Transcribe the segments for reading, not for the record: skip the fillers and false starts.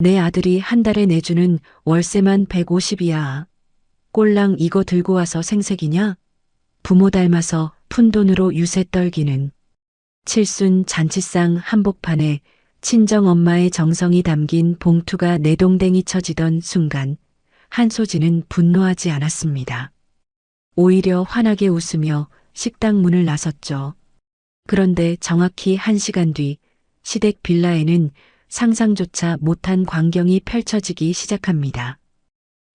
내 아들이 한 달에 내주는 월세만 150이야. 꼴랑 이거 들고 와서 생색이냐? 부모 닮아서 푼돈으로 유세 떨기는. 칠순 잔치상 한복판에 친정엄마의 정성이 담긴 봉투가 내동댕이 쳐지던 순간 한소진은 분노하지 않았습니다. 오히려 환하게 웃으며 식당 문을 나섰죠. 그런데 정확히 1시간 뒤 시댁 빌라에는 상상조차 못한 광경이 펼쳐지기 시작합니다.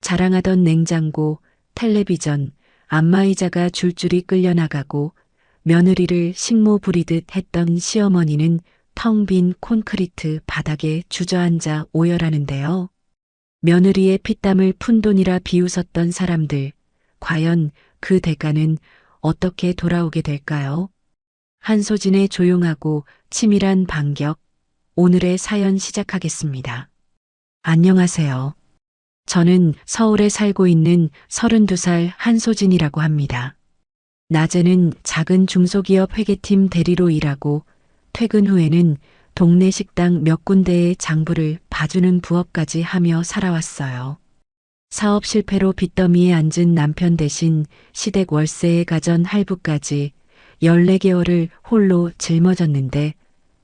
자랑하던 냉장고, 텔레비전, 안마의자가 줄줄이 끌려나가고 며느리를 식모 부리듯 했던 시어머니는 텅 빈 콘크리트 바닥에 주저앉아 오열하는데요. 며느리의 피땀을 푼돈이라 비웃었던 사람들, 과연 그 대가는 어떻게 돌아오게 될까요? 한소진의 조용하고 치밀한 반격, 오늘의 사연 시작하겠습니다. 안녕하세요. 저는 서울에 살고 있는 32살 한소진이라고 합니다. 낮에는 작은 중소기업 회계팀 대리로 일하고 퇴근 후에는 동네 식당 몇 군데의 장부를 봐주는 부업까지 하며 살아왔어요. 사업 실패로 빚더미에 앉은 남편 대신 시댁 월세에 가전 할부까지 14개월을 홀로 짊어졌는데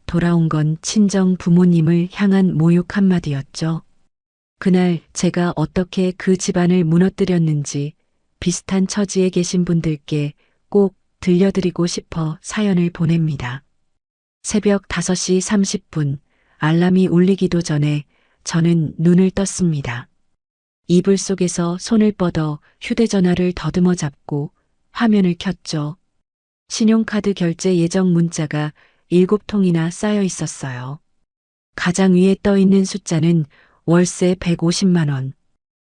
돌아온 건 친정 부모님을 향한 모욕 한마디였죠. 그날 제가 어떻게 그 집안을 무너뜨렸는지 비슷한 처지에 계신 분들께 꼭 들려드리고 싶어 사연을 보냅니다. 새벽 5시 30분 알람이 울리기도 전에 저는 눈을 떴습니다. 이불 속에서 손을 뻗어 휴대전화를 더듬어 잡고 화면을 켰죠. 신용카드 결제 예정 문자가 7통이나 쌓여 있었어요. 가장 위에 떠 있는 숫자는 월세 150만 원.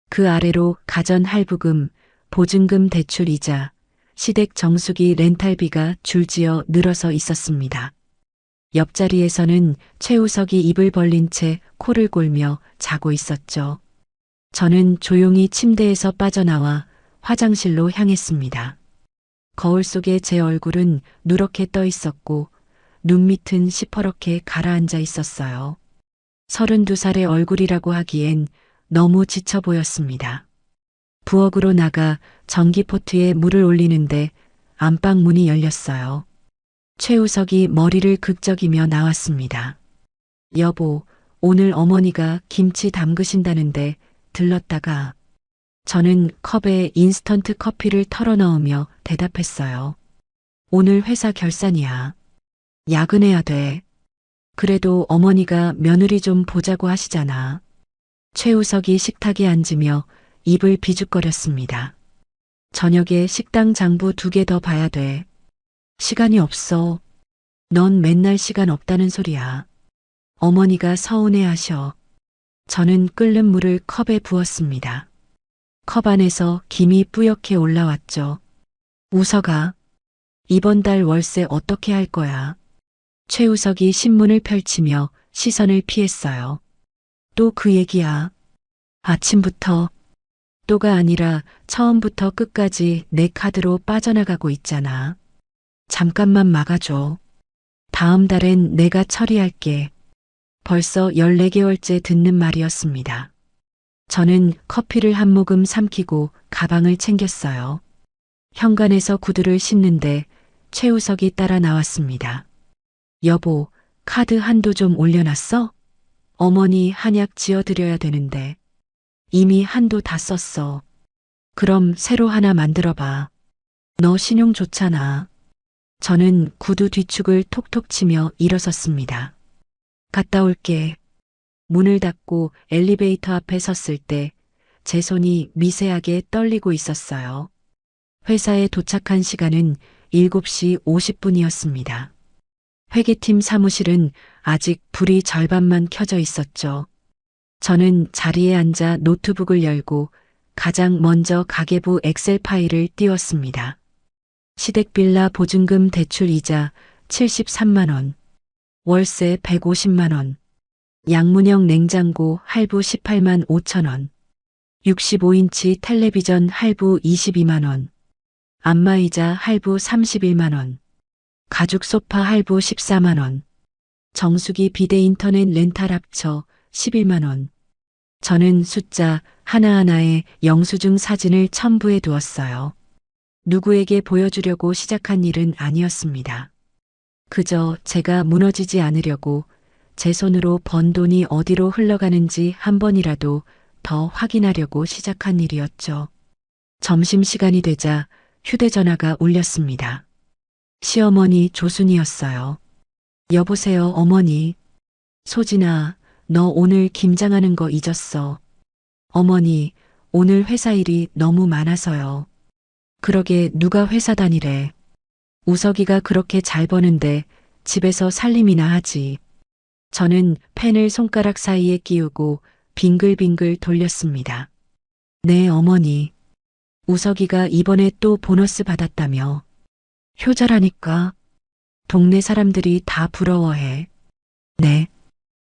그 아래로 가전 할부금, 보증금 대출 이자, 시댁 정수기 렌탈비가 줄지어 늘어서 있었습니다. 옆자리에서는 최우석이 입을 벌린 채 코를 골며 자고 있었죠. 저는 조용히 침대에서 빠져나와 화장실로 향했습니다. 거울 속에 제 얼굴은 누렇게 떠 있었고 눈 밑은 시퍼렇게 가라앉아 있었어요. 32살의 얼굴이라고 하기엔 너무 지쳐 보였습니다. 부엌으로 나가 전기포트에 물을 올리는데 안방 문이 열렸어요. 최우석이 머리를 극적이며 나왔습니다. 여보, 오늘 어머니가 김치 담그신다는데 들렀다가. 저는 컵에 인스턴트 커피를 털어 넣으며 대답했어요. 오늘 회사 결산이야. 야근해야 돼. 그래도 어머니가 며느리 좀 보자고 하시잖아. 최우석이 식탁에 앉으며 입을 비죽거렸습니다. 저녁에 식당 장부 2개 더 봐야 돼. 시간이 없어. 넌 맨날 시간 없다는 소리야. 어머니가 서운해하셔. 저는 끓는 물을 컵에 부었습니다. 컵 안에서 김이 뿌옇게 올라왔죠. 우석아, 이번 달 월세 어떻게 할 거야? 최우석이 신문을 펼치며 시선을 피했어요. 또 그 얘기야. 아침부터. 또가 아니라 처음부터 끝까지 내 카드로 빠져나가고 있잖아. 잠깐만 막아줘. 다음 달엔 내가 처리할게. 벌써 14개월째 듣는 말이었습니다. 저는 커피를 한 모금 삼키고 가방을 챙겼어요. 현관에서 구두를 신는데 최우석이 따라 나왔습니다. 여보, 카드 한도 좀 올려놨어? 어머니 한약 지어드려야 되는데. 이미 한도 다 썼어. 그럼 새로 하나 만들어봐. 너 신용 좋잖아. 저는 구두 뒤축을 톡톡 치며 일어섰습니다. 갔다 올게. 문을 닫고 엘리베이터 앞에 섰을 때 제 손이 미세하게 떨리고 있었어요. 회사에 도착한 시간은 7시 50분이었습니다. 회계팀 사무실은 아직 불이 절반만 켜져 있었죠. 저는 자리에 앉아 노트북을 열고 가장 먼저 가계부 엑셀 파일을 띄웠습니다. 시댁 빌라 보증금 대출 이자 73만 원, 월세 150만 원, 양문형 냉장고 할부 18만 5천 원, 65인치 텔레비전 할부 22만 원, 안마의자 할부 31만 원, 가죽 소파 할부 14만 원, 정수기 비대 인터넷 렌탈 합쳐 11만 원. 저는 숫자 하나하나에 영수증 사진을 첨부해 두었어요. 누구에게 보여주려고 시작한 일은 아니었습니다. 그저 제가 무너지지 않으려고 제 손으로 번 돈이 어디로 흘러가는지 한 번이라도 더 확인하려고 시작한 일이었죠. 점심시간이 되자 휴대전화가 울렸습니다. 시어머니 조순이었어요. 여보세요, 어머니. 소진아, 너 오늘 김장하는 거 잊었어. 어머니, 오늘 회사 일이 너무 많아서요. 그러게 누가 회사 다니래. 우석이가 그렇게 잘 버는데 집에서 살림이나 하지. 저는 펜을 손가락 사이에 끼우고 빙글빙글 돌렸습니다. 네, 어머니. 우석이가 이번에 또 보너스 받았다며. 효자라니까. 동네 사람들이 다 부러워해. 네.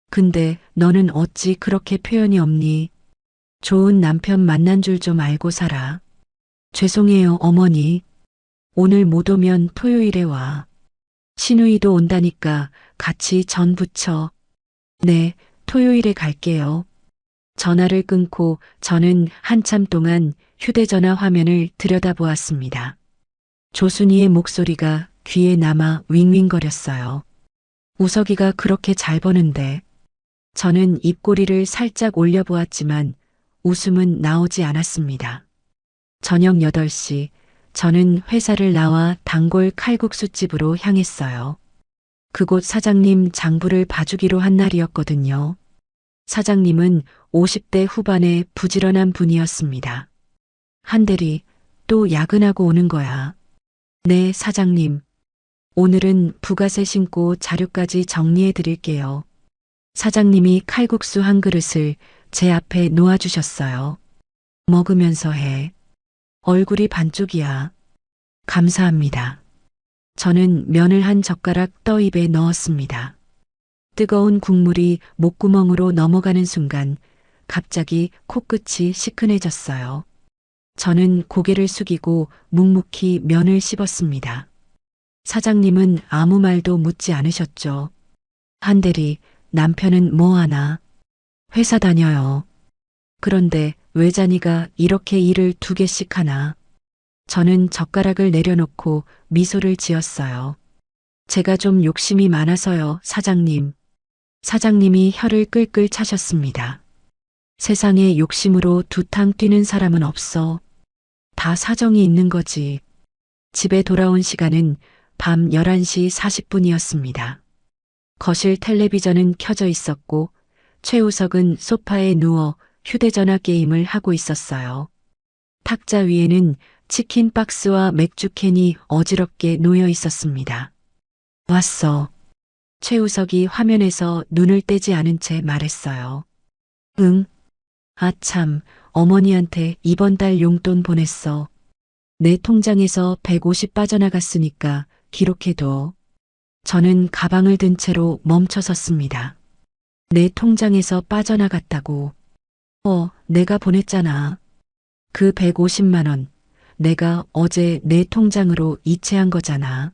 근데 너는 어찌 그렇게 표현이 없니? 좋은 남편 만난 줄 좀 알고 살아. 죄송해요, 어머니. 오늘 못 오면 토요일에 와. 신우이도 온다니까 같이 전 부쳐. 네, 토요일에 갈게요. 전화를 끊고 저는 한참 동안 휴대전화 화면을 들여다보았습니다. 조순이의 목소리가 귀에 남아 윙윙거렸어요. 우석이가 그렇게 잘 버는데. 저는 입꼬리를 살짝 올려보았지만 웃음은 나오지 않았습니다. 저녁 8시, 저는 회사를 나와 단골 칼국수집으로 향했어요. 그곳 사장님 장부를 봐주기로 한 날이었거든요. 사장님은 50대 후반의 부지런한 분이었습니다. 한대리, 또 야근하고 오는 거야. 네, 사장님. 오늘은 부가세 신고 자료까지 정리해 드릴게요. 사장님이 칼국수 한 그릇을 제 앞에 놓아주셨어요. 먹으면서 해. 얼굴이 반쪽이야. 감사합니다. 저는 면을 한 젓가락 떠 입에 넣었습니다. 뜨거운 국물이 목구멍으로 넘어가는 순간 갑자기 코끝이 시큰해졌어요. 저는 고개를 숙이고 묵묵히 면을 씹었습니다. 사장님은 아무 말도 묻지 않으셨죠. 한대리, 남편은 뭐 하나? 회사 다녀요. 그런데 왜 자니가 이렇게 일을 2개씩 하나? 저는 젓가락을 내려놓고 미소를 지었어요. 제가 좀 욕심이 많아서요, 사장님. 사장님이 혀를 끌끌 차셨습니다. 세상에 욕심으로 두탕 뛰는 사람은 없어. 다 사정이 있는 거지. 집에 돌아온 시간은 밤 11시 40분이었습니다. 거실 텔레비전은 켜져 있었고 최우석은 소파에 누워 휴대전화 게임을 하고 있었어요. 탁자 위에는 치킨 박스와 맥주 캔이 어지럽게 놓여 있었습니다. 왔어. 최우석이 화면에서 눈을 떼지 않은 채 말했어요. 응. 아참, 어머니한테 이번 달 용돈 보냈어. 내 통장에서 150 빠져나갔으니까 기록해둬. 저는 가방을 든 채로 멈춰 섰습니다. 내 통장에서 빠져나갔다고. 내가 보냈잖아. 그 150만 원, 내가 어제 내 통장으로 이체한 거잖아.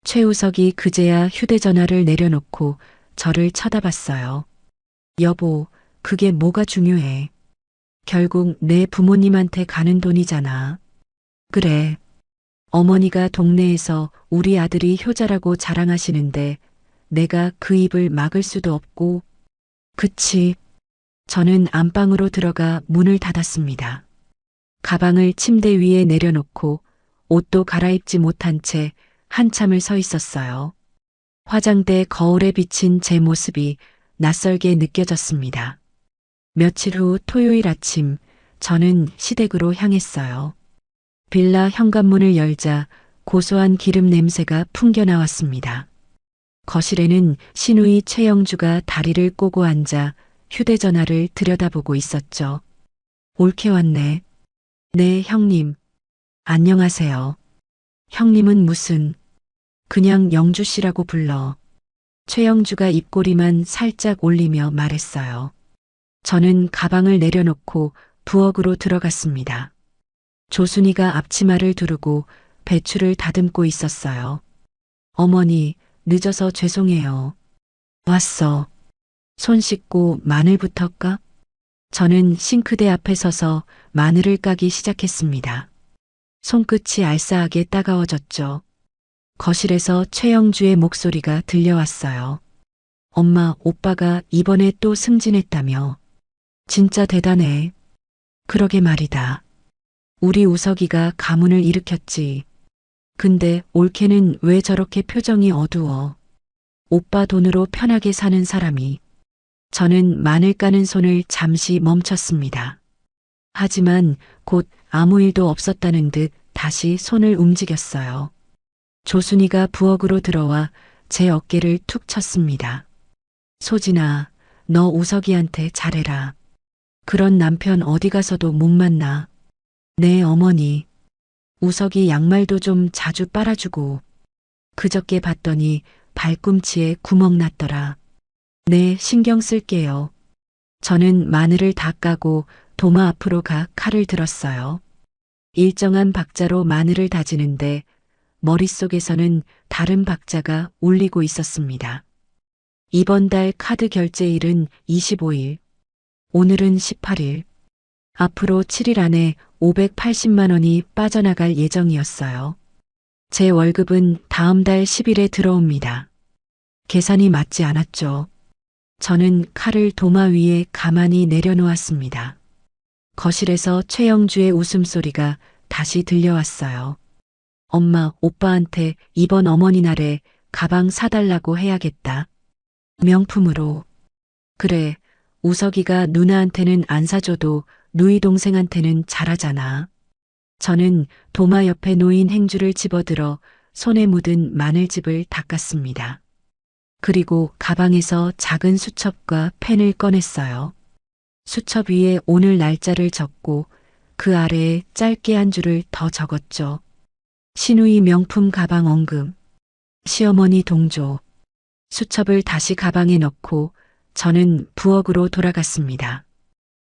최우석이 그제야 휴대전화를 내려놓고 저를 쳐다봤어요. 여보, 그게 뭐가 중요해. 결국 내 부모님한테 가는 돈이잖아. 그래. 어머니가 동네에서 우리 아들이 효자라고 자랑하시는데 내가 그 입을 막을 수도 없고. 그치. 저는 안방으로 들어가 문을 닫았습니다. 가방을 침대 위에 내려놓고 옷도 갈아입지 못한 채 한참을 서 있었어요. 화장대 거울에 비친 제 모습이 낯설게 느껴졌습니다. 며칠 후 토요일 아침, 저는 시댁으로 향했어요. 빌라 현관문을 열자 고소한 기름 냄새가 풍겨나왔습니다. 거실에는 시누이 최영주가 다리를 꼬고 앉아 휴대전화를 들여다보고 있었죠. 옳게 왔네. 네, 형님. 안녕하세요. 형님은 무슨, 그냥 영주 씨라고 불러. 최영주가 입꼬리만 살짝 올리며 말했어요. 저는 가방을 내려놓고 부엌으로 들어갔습니다. 조순이가 앞치마를 두르고 배추를 다듬고 있었어요. 어머니, 늦어서 죄송해요. 왔어. 손 씻고 마늘부터 까? 저는 싱크대 앞에 서서 마늘을 까기 시작했습니다. 손끝이 알싸하게 따가워졌죠. 거실에서 최영주의 목소리가 들려왔어요. 엄마, 오빠가 이번에 또 승진했다며. 진짜 대단해. 그러게 말이다. 우리 우석이가 가문을 일으켰지. 근데 올케는 왜 저렇게 표정이 어두워? 오빠 돈으로 편하게 사는 사람이. 저는 마늘 까는 손을 잠시 멈췄습니다. 하지만 곧 아무 일도 없었다는 듯 다시 손을 움직였어요. 조순이가 부엌으로 들어와 제 어깨를 툭 쳤습니다. 소진아, 너 우석이한테 잘해라. 그런 남편 어디 가서도 못 만나. 네, 어머니. 우석이 양말도 좀 자주 빨아주고. 그저께 봤더니 발꿈치에 구멍 났더라. 네, 신경 쓸게요. 저는 마늘을 다 까고 도마 앞으로 가 칼을 들었어요. 일정한 박자로 마늘을 다지는데 머릿속에서는 다른 박자가 울리고 있었습니다. 이번 달 카드 결제일은 25일. 오늘은 18일. 앞으로 7일 안에 580만 원이 빠져나갈 예정이었어요. 제 월급은 다음 달 10일에 들어옵니다. 계산이 맞지 않았죠. 저는 칼을 도마 위에 가만히 내려놓았습니다. 거실에서 최영주의 웃음소리가 다시 들려왔어요. 엄마, 오빠한테 이번 어머니날에 가방 사달라고 해야겠다. 명품으로. 그래, 우석이가 누나한테는 안 사줘도 누이 동생한테는 잘하잖아. 저는 도마 옆에 놓인 행주를 집어들어 손에 묻은 마늘즙을 닦았습니다. 그리고 가방에서 작은 수첩과 펜을 꺼냈어요. 수첩 위에 오늘 날짜를 적고 그 아래에 짧게 한 줄을 더 적었죠. 시누이 명품 가방 언금. 시어머니 동조. 수첩을 다시 가방에 넣고 저는 부엌으로 돌아갔습니다.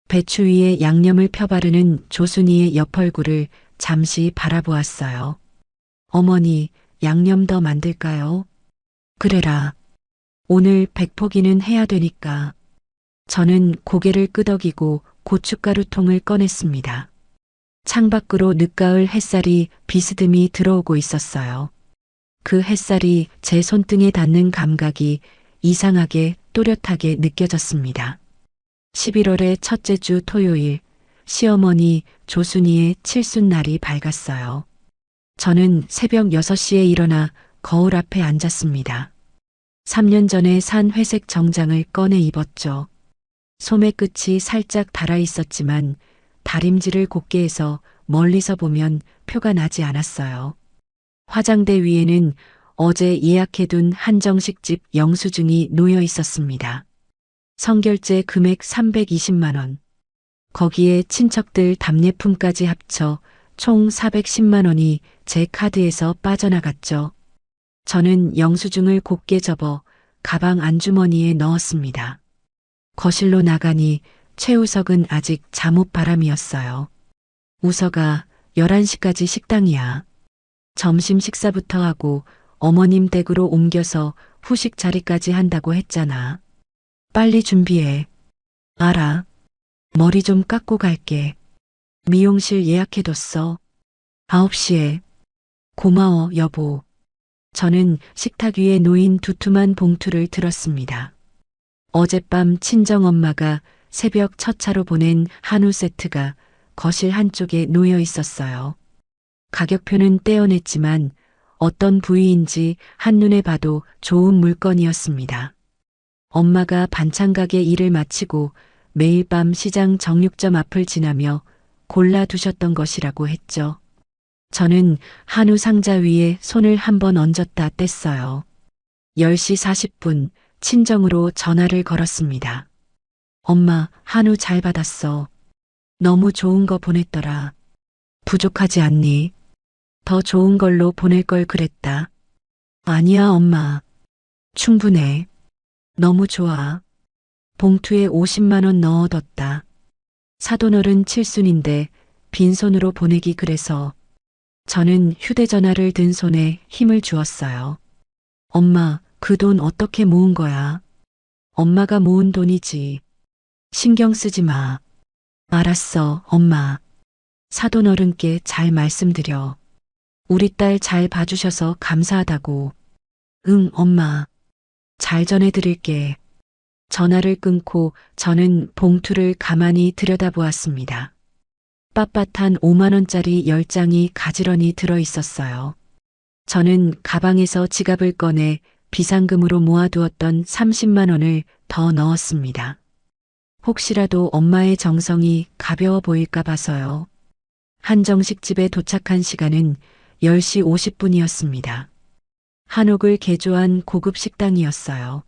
배추 위에 양념을 펴바르는 조순이의 옆얼굴을 잠시 바라보았어요. 어머니, 양념 더 만들까요? 그래라. 오늘 백포기는 해야 되니까. 저는 고개를 끄덕이고 고춧가루통을 꺼냈습니다. 창밖으로 늦가을 햇살이 비스듬히 들어오고 있었어요. 그 햇살이 제 손등에 닿는 감각이 이상하게 또렷하게 느껴졌습니다. 11월의 첫째 주 토요일, 시어머니 조순이의 칠순날이 밝았어요. 저는 새벽 6시에 일어나 거울 앞에 앉았습니다. 3년 전에 산 회색 정장을 꺼내 입었죠. 소매 끝이 살짝 달아 있었지만 다림질을 곱게 해서 멀리서 보면 표가 나지 않았어요. 화장대 위에는 어제 예약해둔 한정식집 영수증이 놓여 있었습니다. 선결제 금액 320만 원. 거기에 친척들 답례품까지 합쳐 총 410만 원이 제 카드에서 빠져나갔죠. 저는 영수증을 곱게 접어 가방 안주머니에 넣었습니다. 거실로 나가니 최우석은 아직 잠옷 바람이었어요. 우석아, 11시까지 식당이야. 점심 식사부터 하고 어머님 댁으로 옮겨서 후식 자리까지 한다고 했잖아. 빨리 준비해. 알아. 머리 좀 깎고 갈게. 미용실 예약해뒀어. 9시에. 고마워, 여보. 저는 식탁 위에 놓인 두툼한 봉투를 들었습니다. 어젯밤 친정엄마가 새벽 첫 차로 보낸 한우 세트가 거실 한쪽에 놓여 있었어요. 가격표는 떼어냈지만 어떤 부위인지 한눈에 봐도 좋은 물건이었습니다. 엄마가 반찬가게 일을 마치고 매일 밤 시장 정육점 앞을 지나며 골라두셨던 것이라고 했죠. 저는 한우 상자 위에 손을 한번 얹었다 뗐어요. 10시 40분 친정으로 전화를 걸었습니다. 엄마, 한우 잘 받았어. 너무 좋은 거 보냈더라. 부족하지 않니? 더 좋은 걸로 보낼 걸 그랬다. 아니야, 엄마. 충분해. 너무 좋아. 봉투에 50만 원 넣어뒀다. 사돈어른 칠순인데 빈손으로 보내기 그래서. 저는 휴대전화를 든 손에 힘을 주었어요. 엄마, 그 돈 어떻게 모은 거야? 엄마가 모은 돈이지. 신경 쓰지 마. 알았어, 엄마. 사돈 어른께 잘 말씀드려. 우리 딸 잘 봐주셔서 감사하다고. 응, 엄마. 잘 전해드릴게. 전화를 끊고 저는 봉투를 가만히 들여다보았습니다. 빳빳한 5만 원짜리 10장이 가지런히 들어 있었어요. 저는 가방에서 지갑을 꺼내 비상금으로 모아두었던 30만 원을 더 넣었습니다. 혹시라도 엄마의 정성이 가벼워 보일까 봐서요. 한정식 집에 도착한 시간은 10시 50분이었습니다. 한옥을 개조한 고급 식당이었어요.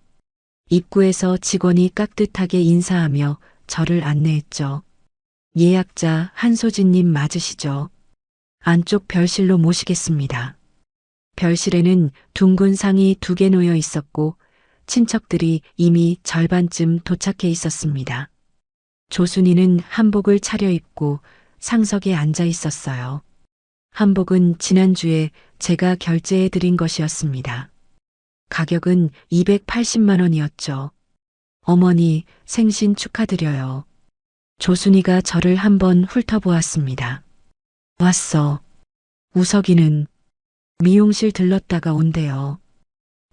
입구에서 직원이 깍듯하게 인사하며 저를 안내했죠. 예약자 한소진님 맞으시죠? 안쪽 별실로 모시겠습니다. 별실에는 둥근 상이 2개 놓여 있었고 친척들이 이미 절반쯤 도착해 있었습니다. 조순이는 한복을 차려입고 상석에 앉아 있었어요. 한복은 지난주에 제가 결제해 드린 것이었습니다. 가격은 280만 원이었죠. 어머니, 생신 축하드려요. 조순이가 저를 한번 훑어보았습니다. 왔어. 우석이는 미용실 들렀다가 온대요.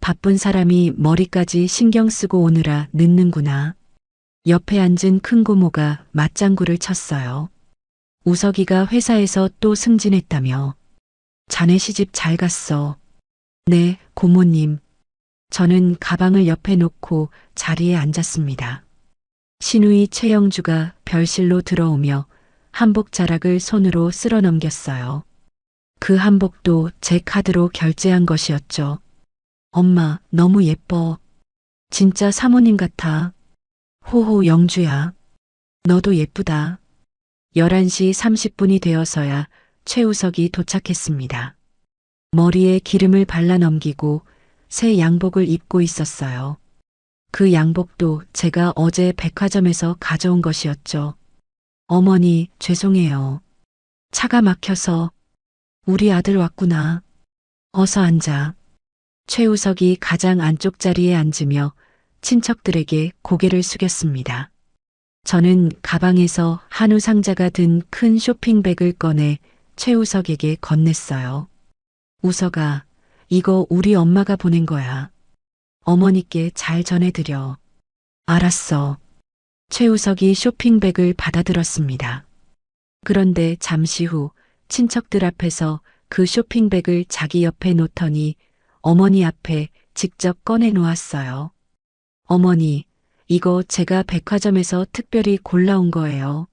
바쁜 사람이 머리까지 신경 쓰고 오느라 늦는구나. 옆에 앉은 큰 고모가 맞장구를 쳤어요. 우석이가 회사에서 또 승진했다며. 자네 시집 잘 갔어. 네, 고모님. 저는 가방을 옆에 놓고 자리에 앉았습니다. 시누이 최영주가 별실로 들어오며 한복 자락을 손으로 쓸어 넘겼어요. 그 한복도 제 카드로 결제한 것이었죠. 엄마, 너무 예뻐. 진짜 사모님 같아. 호호 영주야. 너도 예쁘다. 11시 30분이 되어서야 최우석이 도착했습니다. 머리에 기름을 발라 넘기고 새 양복을 입고 있었어요. 그 양복도 제가 어제 백화점에서 가져온 것이었죠. 어머니, 죄송해요. 차가 막혀서. 우리 아들 왔구나. 어서 앉아. 최우석이 가장 안쪽 자리에 앉으며 친척들에게 고개를 숙였습니다. 저는 가방에서 한우 상자가 든 큰 쇼핑백을 꺼내 최우석에게 건넸어요. 우석아, 이거 우리 엄마가 보낸 거야. 어머니께 잘 전해드려. 알았어. 최우석이 쇼핑백을 받아들었습니다. 그런데 잠시 후 친척들 앞에서 그 쇼핑백을 자기 옆에 놓더니 어머니 앞에 직접 꺼내 놓았어요. 어머니, 이거 제가 백화점에서 특별히 골라온 거예요.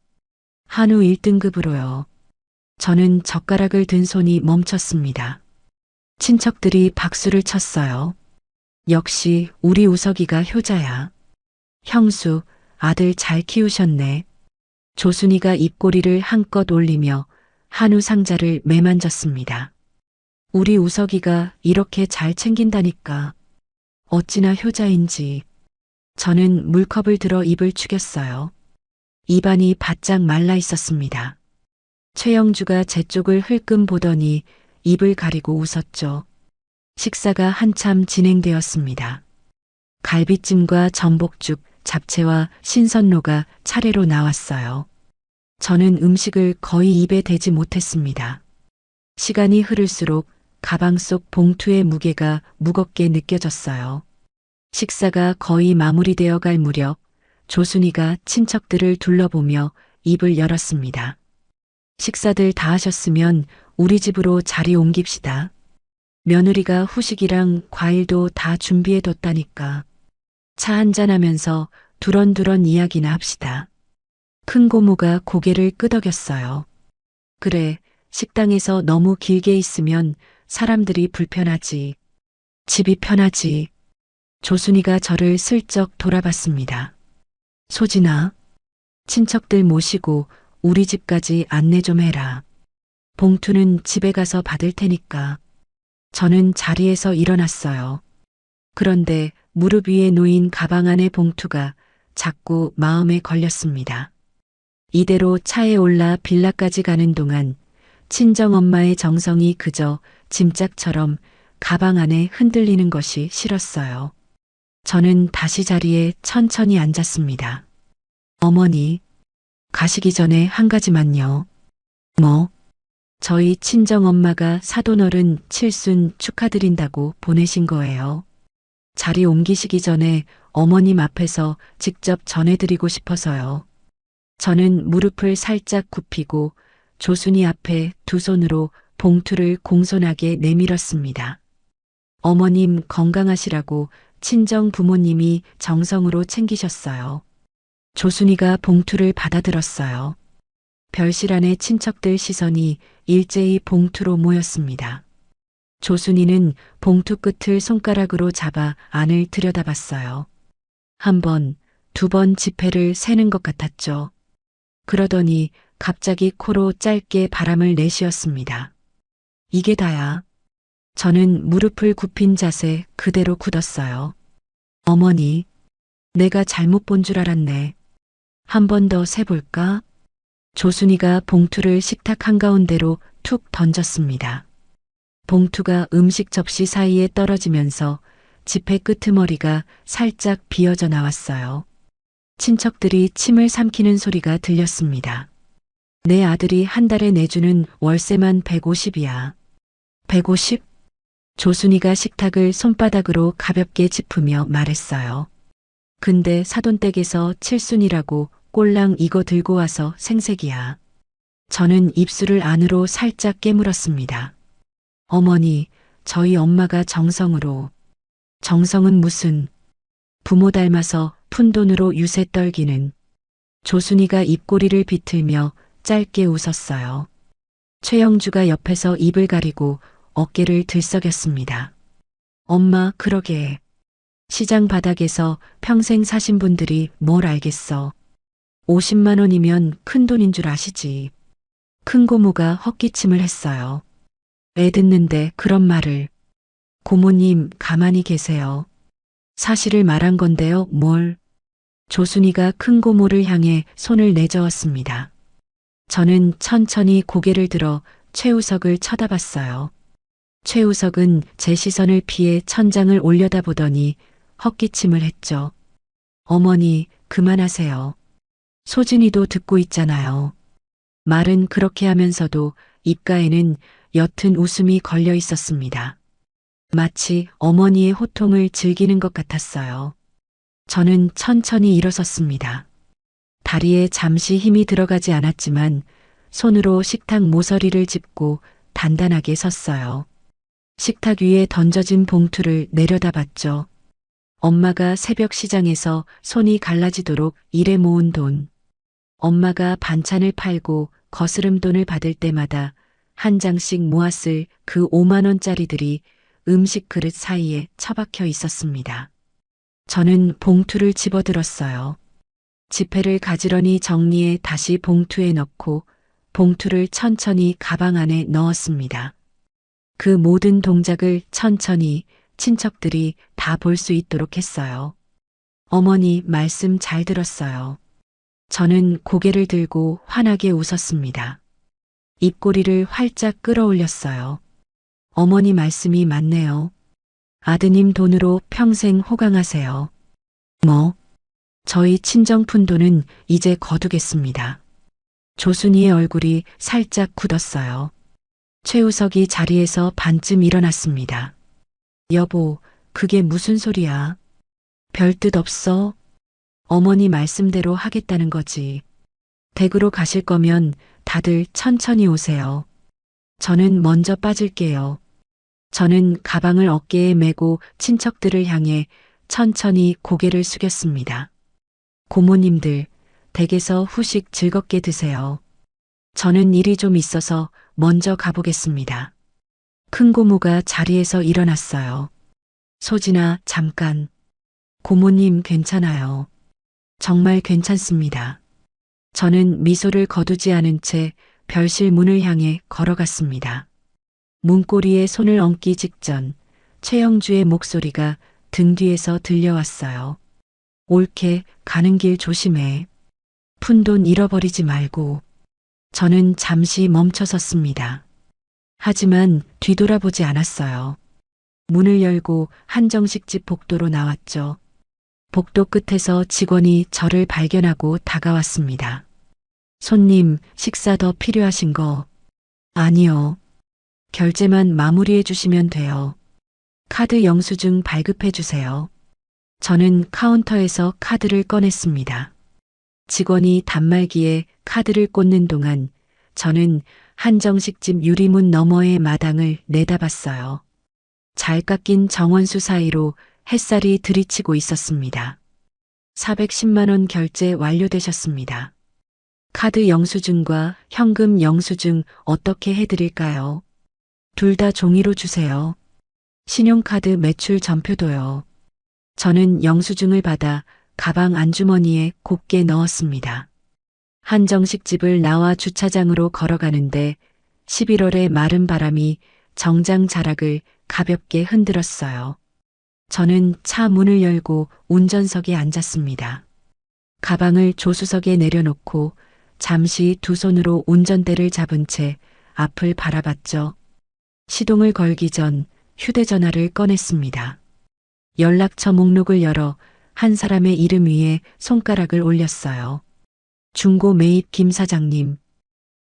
한우 1등급으로요. 저는 젓가락을 든 손이 멈췄습니다. 친척들이 박수를 쳤어요. 역시 우리 우석이가 효자야. 형수, 아들 잘 키우셨네. 조순이가 입꼬리를 한껏 올리며 한우 상자를 매만졌습니다. 우리 우석이가 이렇게 잘 챙긴다니까. 어찌나 효자인지. 저는 물컵을 들어 입을 축였어요. 입안이 바짝 말라 있었습니다. 최영주가 제 쪽을 흘끔 보더니 입을 가리고 웃었죠. 식사가 한참 진행되었습니다. 갈비찜과 전복죽, 잡채와 신선로가 차례로 나왔어요. 저는 음식을 거의 입에 대지 못했습니다. 시간이 흐를수록 가방 속 봉투의 무게가 무겁게 느껴졌어요. 식사가 거의 마무리되어 갈 무렵 조순이가 친척들을 둘러보며 입을 열었습니다. 식사들 다 하셨으면 우리 집으로 자리 옮깁시다. 며느리가 후식이랑 과일도 다 준비해뒀다니까. 차 한잔하면서 두런두런 이야기나 합시다. 큰 고모가 고개를 끄덕였어요. 그래, 식당에서 너무 길게 있으면 사람들이 불편하지. 집이 편하지. 조순이가 저를 슬쩍 돌아봤습니다. 소진아, 친척들 모시고 우리 집까지 안내 좀 해라. 봉투는 집에 가서 받을 테니까. 저는 자리에서 일어났어요. 그런데 무릎 위에 놓인 가방 안의 봉투가 자꾸 마음에 걸렸습니다. 이대로 차에 올라 빌라까지 가는 동안 친정엄마의 정성이 그저 짐짝처럼 가방 안에 흔들리는 것이 싫었어요. 저는 다시 자리에 천천히 앉았습니다. 어머니, 가시기 전에 한 가지만요. 뭐? 저희 친정엄마가 사돈어른 칠순 축하드린다고 보내신 거예요. 자리 옮기시기 전에 어머님 앞에서 직접 전해드리고 싶어서요. 저는 무릎을 살짝 굽히고 조순이 앞에 두 손으로 봉투를 공손하게 내밀었습니다. 어머님 건강하시라고 친정 부모님이 정성으로 챙기셨어요. 조순이가 봉투를 받아들었어요. 별실 안의 친척들 시선이 일제히 봉투로 모였습니다. 조순이는 봉투 끝을 손가락으로 잡아 안을 들여다봤어요. 한 번, 두 번 지폐를 세는 것 같았죠. 그러더니 갑자기 코로 짧게 바람을 내쉬었습니다. 이게 다야. 저는 무릎을 굽힌 자세 그대로 굳었어요. 어머니, 내가 잘못 본 줄 알았네. 한 번 더 세볼까? 조순이가 봉투를 식탁 한가운데로 툭 던졌습니다. 봉투가 음식 접시 사이에 떨어지면서 지폐 끄트머리가 살짝 비어져 나왔어요. 친척들이 침을 삼키는 소리가 들렸습니다. 내 아들이 한 달에 내주는 월세만 150이야. 150? 조순이가 식탁을 손바닥으로 가볍게 짚으며 말했어요. 근데 사돈댁에서 칠순이라고 꼴랑 이거 들고 와서 생색이야. 저는 입술을 안으로 살짝 깨물었습니다. 어머니, 저희 엄마가 정성으로. 정성은 무슨. 부모 닮아서 푼돈으로 유세 떨기는. 조순이가 입꼬리를 비틀며 짧게 웃었어요. 최영주가 옆에서 입을 가리고 어깨를 들썩였습니다. 엄마, 그러게. 시장 바닥에서 평생 사신 분들이 뭘 알겠어. 50만 원이면 큰 돈인 줄 아시지. 큰 고모가 헛기침을 했어요. 애 듣는데 그런 말을. 고모님, 가만히 계세요. 사실을 말한 건데요, 뭘. 조순이가 큰 고모를 향해 손을 내저었습니다. 저는 천천히 고개를 들어 최우석을 쳐다봤어요. 최우석은 제 시선을 피해 천장을 올려다보더니 헛기침을 했죠. 어머니, 그만하세요. 소진이도 듣고 있잖아요. 말은 그렇게 하면서도 입가에는 옅은 웃음이 걸려 있었습니다. 마치 어머니의 호통을 즐기는 것 같았어요. 저는 천천히 일어섰습니다. 다리에 잠시 힘이 들어가지 않았지만 손으로 식탁 모서리를 짚고 단단하게 섰어요. 식탁 위에 던져진 봉투를 내려다봤죠. 엄마가 새벽 시장에서 손이 갈라지도록 일해 모은 돈. 엄마가 반찬을 팔고 거스름 돈을 받을 때마다 한 장씩 모았을 그 5만 원짜리들이 음식 그릇 사이에 처박혀 있었습니다. 저는 봉투를 집어들었어요. 지폐를 가지런히 정리해 다시 봉투에 넣고 봉투를 천천히 가방 안에 넣었습니다. 그 모든 동작을 천천히 친척들이 다 볼 수 있도록 했어요. 어머니 말씀 잘 들었어요. 저는 고개를 들고 환하게 웃었습니다. 입꼬리를 활짝 끌어올렸어요. 어머니 말씀이 맞네요. 아드님 돈으로 평생 호강하세요. 뭐? 저희 친정 푼돈은 이제 거두겠습니다. 조순이의 얼굴이 살짝 굳었어요. 최우석이 자리에서 반쯤 일어났습니다. 여보, 그게 무슨 소리야? 별 뜻 없어? 어머니 말씀대로 하겠다는 거지. 댁으로 가실 거면 다들 천천히 오세요. 저는 먼저 빠질게요. 저는 가방을 어깨에 메고 친척들을 향해 천천히 고개를 숙였습니다. 고모님들, 댁에서 후식 즐겁게 드세요. 저는 일이 좀 있어서 먼저 가보겠습니다. 큰 고모가 자리에서 일어났어요. 소진아, 잠깐. 고모님 괜찮아요. 정말 괜찮습니다. 저는 미소를 거두지 않은 채 별실 문을 향해 걸어갔습니다. 문고리에 손을 얹기 직전 최영주의 목소리가 등 뒤에서 들려왔어요. 옳게 가는 길 조심해. 푼돈 잃어버리지 말고. 저는 잠시 멈춰섰습니다. 하지만 뒤돌아보지 않았어요. 문을 열고 한정식집 복도로 나왔죠. 복도 끝에서 직원이 저를 발견하고 다가왔습니다. 손님, 식사 더 필요하신 거? 아니요. 결제만 마무리해 주시면 돼요. 카드 영수증 발급해 주세요. 저는 카운터에서 카드를 꺼냈습니다. 직원이 단말기에 카드를 꽂는 동안 저는 한정식집 유리문 너머의 마당을 내다봤어요. 잘 깎인 정원수 사이로 햇살이 들이치고 있었습니다. 410만 원 결제 완료되셨습니다. 카드 영수증과 현금 영수증 어떻게 해드릴까요? 둘 다 종이로 주세요. 신용카드 매출 전표도요. 저는 영수증을 받아 가방 안주머니에 곱게 넣었습니다. 한정식집을 나와 주차장으로 걸어가는데 11월의 마른 바람이 정장 자락을 가볍게 흔들었어요. 저는 차 문을 열고 운전석에 앉았습니다. 가방을 조수석에 내려놓고 잠시 두 손으로 운전대를 잡은 채 앞을 바라봤죠. 시동을 걸기 전 휴대전화를 꺼냈습니다. 연락처 목록을 열어 한 사람의 이름 위에 손가락을 올렸어요. 중고 매입 김 사장님.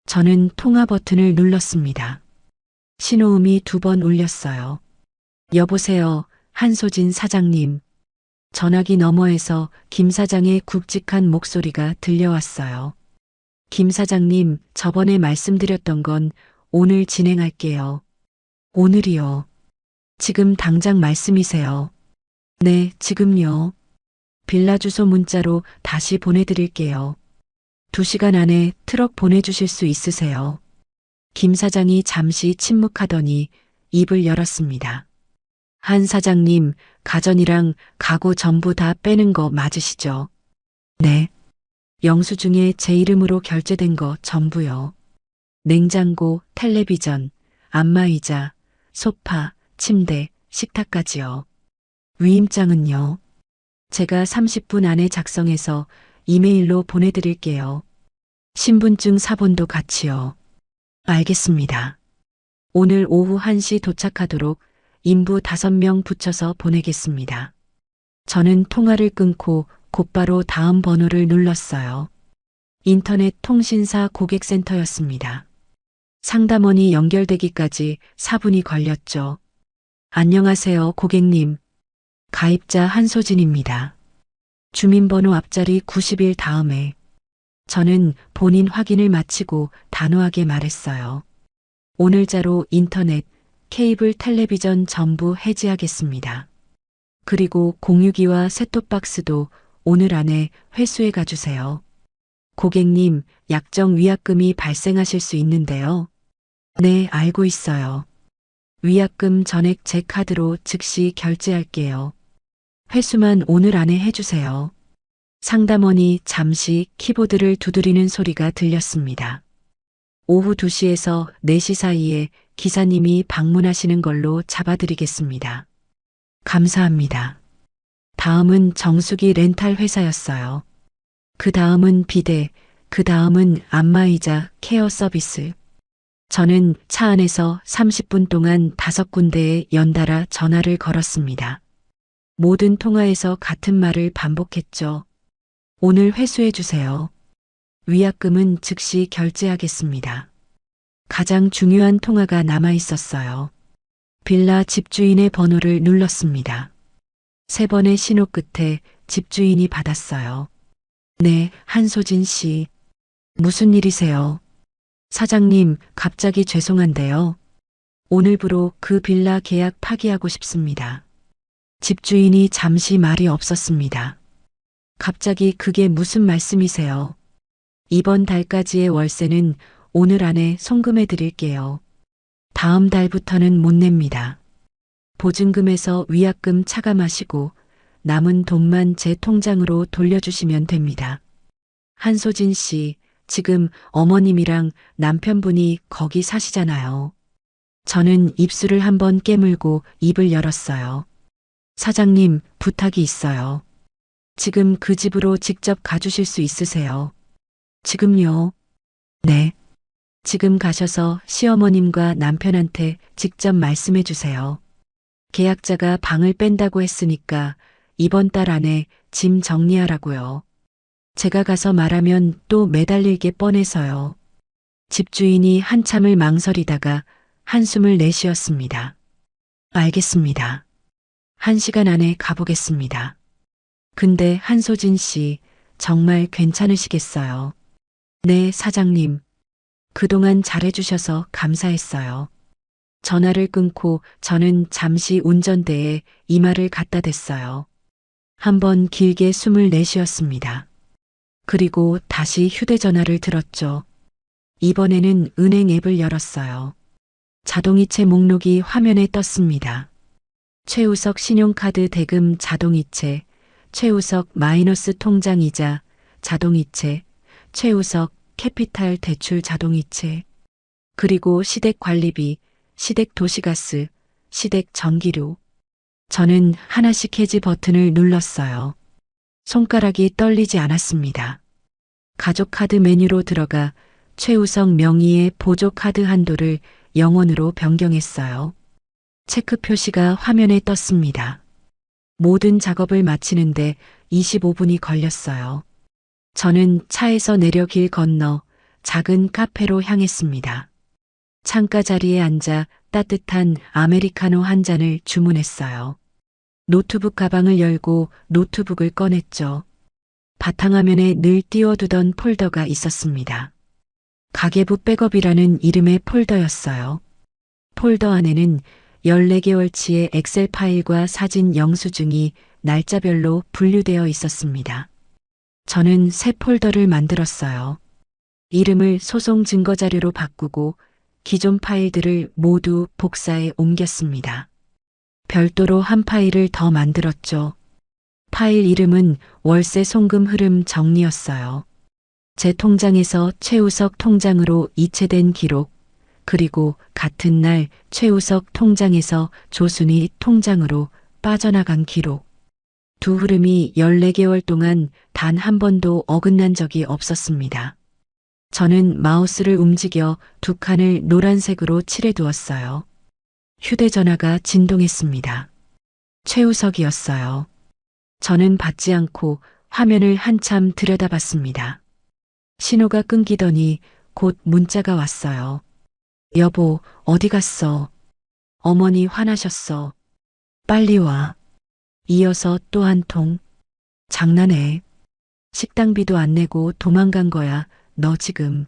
저는 통화 버튼을 눌렀습니다. 신호음이 2번 울렸어요. 여보세요, 한소진 사장님. 전화기 너머에서 김 사장의 굵직한 목소리가 들려왔어요. 김 사장님, 저번에 말씀드렸던 건 오늘 진행할게요. 오늘이요. 지금 당장 말씀이세요. 네, 지금요. 빌라 주소 문자로 다시 보내드릴게요. 2시간 안에 트럭 보내주실 수 있으세요? 김 사장이 잠시 침묵하더니 입을 열었습니다. 한 사장님, 가전이랑 가구 전부 다 빼는 거 맞으시죠? 네. 영수증에 제 이름으로 결제된 거 전부요. 냉장고, 텔레비전, 안마의자, 소파, 침대, 식탁까지요. 위임장은요? 제가 30분 안에 작성해서 이메일로 보내드릴게요. 신분증 사본도 같이요. 알겠습니다. 오늘 오후 1시 도착하도록 인부 5명 붙여서 보내겠습니다. 저는 통화를 끊고 곧바로 다음 번호를 눌렀어요. 인터넷 통신사 고객센터였습니다. 상담원이 연결되기까지 4분이 걸렸죠. 안녕하세요, 고객님. 가입자 한소진입니다. 주민번호 앞자리 91 다음에. 저는 본인 확인을 마치고 단호하게 말했어요. 오늘자로 인터넷, 케이블 텔레비전 전부 해지하겠습니다. 그리고 공유기와 셋톱박스도 오늘 안에 회수해 가주세요. 고객님, 약정 위약금이 발생하실 수 있는데요. 네, 알고 있어요. 위약금 전액 제 카드로 즉시 결제할게요. 회수만 오늘 안에 해주세요. 상담원이 잠시 키보드를 두드리는 소리가 들렸습니다. 오후 2시에서 4시 사이에 기사님이 방문하시는 걸로 잡아드리겠습니다. 감사합니다. 다음은 정수기 렌탈 회사였어요. 그 다음은 비데, 그 다음은 안마의자 케어 서비스. 저는 차 안에서 30분 동안 5군데에 연달아 전화를 걸었습니다. 모든 통화에서 같은 말을 반복했죠. 오늘 회수해 주세요. 위약금은 즉시 결제하겠습니다. 가장 중요한 통화가 남아 있었어요. 빌라 집주인의 번호를 눌렀습니다. 3번의 신호 끝에 집주인이 받았어요. 네, 한소진 씨. 무슨 일이세요? 사장님, 갑자기 죄송한데요. 오늘부로 그 빌라 계약 파기하고 싶습니다. 집주인이 잠시 말이 없었습니다. 갑자기 그게 무슨 말씀이세요? 이번 달까지의 월세는 오늘 안에 송금해 드릴게요. 다음 달부터는 못 냅니다. 보증금에서 위약금 차감하시고 남은 돈만 제 통장으로 돌려주시면 됩니다. 한소진 씨, 지금 어머님이랑 남편분이 거기 사시잖아요. 저는 입술을 한번 깨물고 입을 열었어요. 사장님, 부탁이 있어요. 지금 그 집으로 직접 가주실 수 있으세요? 지금요? 네. 지금 가셔서 시어머님과 남편한테 직접 말씀해 주세요. 계약자가 방을 뺀다고 했으니까 이번 달 안에 짐 정리하라고요. 제가 가서 말하면 또 매달릴 게 뻔해서요. 집주인이 한참을 망설이다가 한숨을 내쉬었습니다. 알겠습니다. 1시간 안에 가보겠습니다. 근데 한소진 씨, 정말 괜찮으시겠어요? 네, 사장님. 그동안 잘해주셔서 감사했어요. 전화를 끊고 저는 잠시 운전대에 이마를 갖다 댔어요. 한번 길게 숨을 내쉬었습니다. 그리고 다시 휴대전화를 들었죠. 이번에는 은행 앱을 열었어요. 자동이체 목록이 화면에 떴습니다. 최우석 신용카드 대금 자동이체, 최우석 마이너스 통장이자 자동이체, 최우석 캐피탈 대출 자동이체, 그리고 시댁 관리비, 시댁 도시가스, 시댁 전기료. 저는 하나씩 해지 버튼을 눌렀어요. 손가락이 떨리지 않았습니다. 가족카드 메뉴로 들어가 최우석 명의의 보조카드 한도를 0원으로 변경했어요. 체크 표시가 화면에 떴습니다. 모든 작업을 마치는데 25분이 걸렸어요. 저는 차에서 내려 길 건너 작은 카페로 향했습니다. 창가 자리에 앉아 따뜻한 아메리카노 한 잔을 주문했어요. 노트북 가방을 열고 노트북을 꺼냈죠. 바탕화면에 늘 띄워두던 폴더가 있었습니다. 가계부 백업이라는 이름의 폴더였어요. 폴더 안에는 14개월치의 엑셀 파일과 사진 영수증이 날짜별로 분류되어 있었습니다. 저는 새 폴더를 만들었어요. 이름을 소송 증거자료로 바꾸고 기존 파일들을 모두 복사해 옮겼습니다. 별도로 한 파일을 더 만들었죠. 파일 이름은 월세 송금 흐름 정리였어요. 제 통장에서 최우석 통장으로 이체된 기록, 그리고 같은 날 최우석 통장에서 조순희 통장으로 빠져나간 기록. 두 흐름이 14개월 동안 단 한 번도 어긋난 적이 없었습니다. 저는 마우스를 움직여 두 칸을 노란색으로 칠해두었어요. 휴대전화가 진동했습니다. 최우석이었어요. 저는 받지 않고 화면을 한참 들여다봤습니다. 신호가 끊기더니 곧 문자가 왔어요. 여보, 어디 갔어? 어머니 화나셨어. 빨리 와. 이어서 또 한 통. 장난해. 식당비도 안 내고 도망간 거야, 너 지금.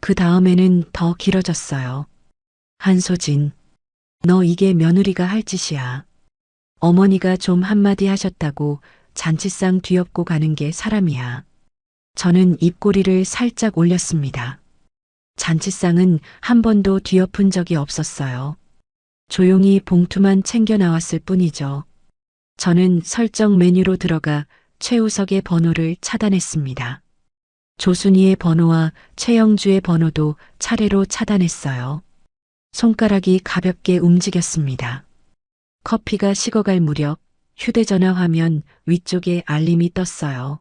그 다음에는 더 길어졌어요. 한소진, 너 이게 며느리가 할 짓이야. 어머니가 좀 한마디 하셨다고 잔치상 뒤엎고 가는 게 사람이야. 저는 입꼬리를 살짝 올렸습니다. 잔치상은 한 번도 뒤엎은 적이 없었어요. 조용히 봉투만 챙겨 나왔을 뿐이죠. 저는 설정 메뉴로 들어가 최우석의 번호를 차단했습니다. 조순희의 번호와 최영주의 번호도 차례로 차단했어요. 손가락이 가볍게 움직였습니다. 커피가 식어갈 무렵 휴대전화 화면 위쪽에 알림이 떴어요.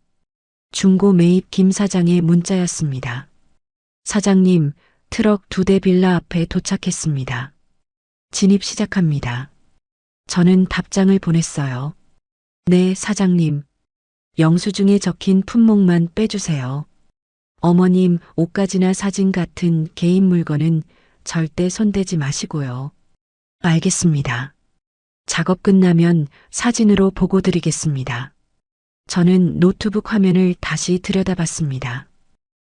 중고 매입 김 사장의 문자였습니다. 사장님, 트럭 2대 빌라 앞에 도착했습니다. 진입 시작합니다. 저는 답장을 보냈어요. 네, 사장님. 영수증에 적힌 품목만 빼주세요. 어머님 옷가지나 사진 같은 개인 물건은 절대 손대지 마시고요. 알겠습니다. 작업 끝나면 사진으로 보고 드리겠습니다. 저는 노트북 화면을 다시 들여다봤습니다.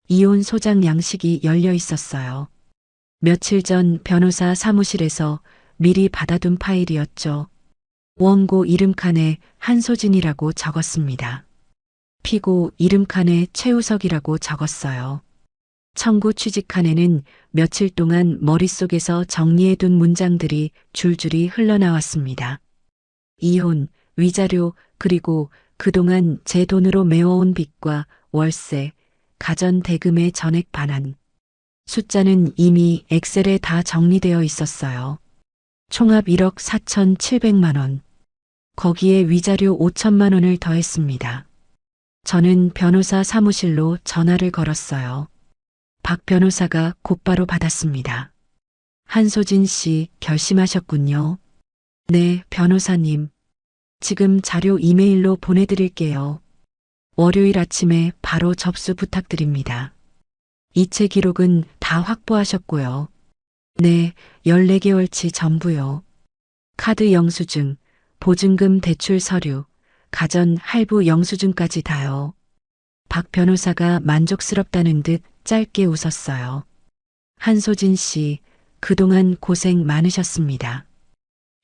이혼 소장 양식이 열려 있었어요. 며칠 전 변호사 사무실에서 미리 받아둔 파일이었죠. 원고 이름칸에 한소진이라고 적었습니다. 피고 이름칸에 최우석이라고 적었어요. 청구 취직칸에는 며칠 동안 머릿속에서 정리해둔 문장들이 줄줄이 흘러나왔습니다. 이혼, 위자료, 그리고 그동안 제 돈으로 메워온 빚과 월세, 가전 대금의 전액 반환. 숫자는 이미 엑셀에 다 정리되어 있었어요. 총합 1억 4,700만 원. 거기에 위자료 5천만 원을 더했습니다. 저는 변호사 사무실로 전화를 걸었어요. 박 변호사가 곧바로 받았습니다. 한소진 씨 결심하셨군요. 네, 변호사님. 지금 자료 이메일로 보내드릴게요. 월요일 아침에 바로 접수 부탁드립니다. 이체 기록은 다 확보하셨고요. 네, 14개월치 전부요. 카드 영수증, 보증금 대출 서류, 가전 할부 영수증까지 다요. 박 변호사가 만족스럽다는 듯 짧게 웃었어요. 한소진 씨, 그동안 고생 많으셨습니다.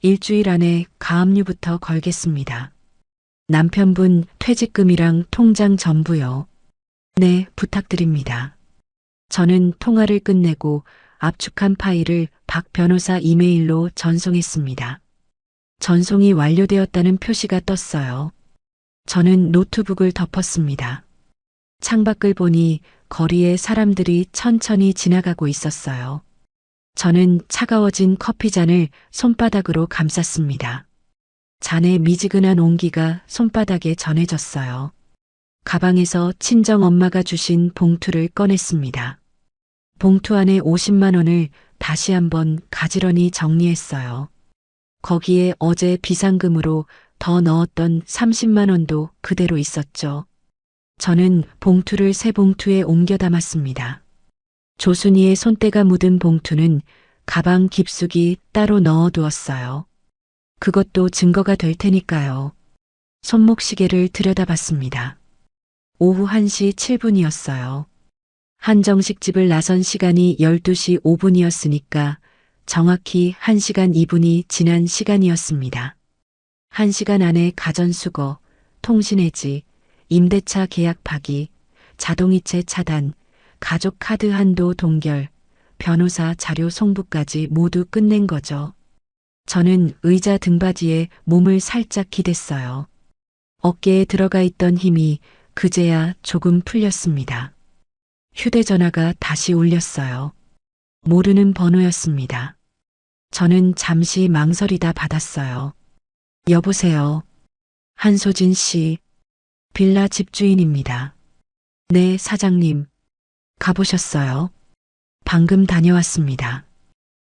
일주일 안에 가압류부터 걸겠습니다. 남편분 퇴직금이랑 통장 전부요. 네, 부탁드립니다. 저는 통화를 끝내고 압축한 파일을 박 변호사 이메일로 전송했습니다. 전송이 완료되었다는 표시가 떴어요. 저는 노트북을 덮었습니다. 창밖을 보니 거리에 사람들이 천천히 지나가고 있었어요. 저는 차가워진 커피잔을 손바닥으로 감쌌습니다. 잔의 미지근한 온기가 손바닥에 전해졌어요. 가방에서 친정 엄마가 주신 봉투를 꺼냈습니다. 봉투 안에 50만 원을 다시 한번 가지런히 정리했어요. 거기에 어제 비상금으로 더 넣었던 30만 원도 그대로 있었죠. 저는 봉투를 새 봉투에 옮겨 담았습니다. 조순이의 손때가 묻은 봉투는 가방 깊숙이 따로 넣어두었어요. 그것도 증거가 될 테니까요. 손목시계를 들여다봤습니다. 오후 1시 7분이었어요. 한정식 집을 나선 시간이 12시 5분이었으니까 정확히 1시간 2분이 지난 시간이었습니다. 1시간 안에 가전수거, 통신해지, 임대차 계약 파기, 자동이체 차단, 가족 카드 한도 동결, 변호사 자료 송부까지 모두 끝낸 거죠. 저는 의자 등받이에 몸을 살짝 기댔어요. 어깨에 들어가 있던 힘이 그제야 조금 풀렸습니다. 휴대전화가 다시 울렸어요. 모르는 번호였습니다. 저는 잠시 망설이다 받았어요. 여보세요. 한소진 씨, 빌라 집주인입니다. 네, 사장님. 가보셨어요? 방금 다녀왔습니다.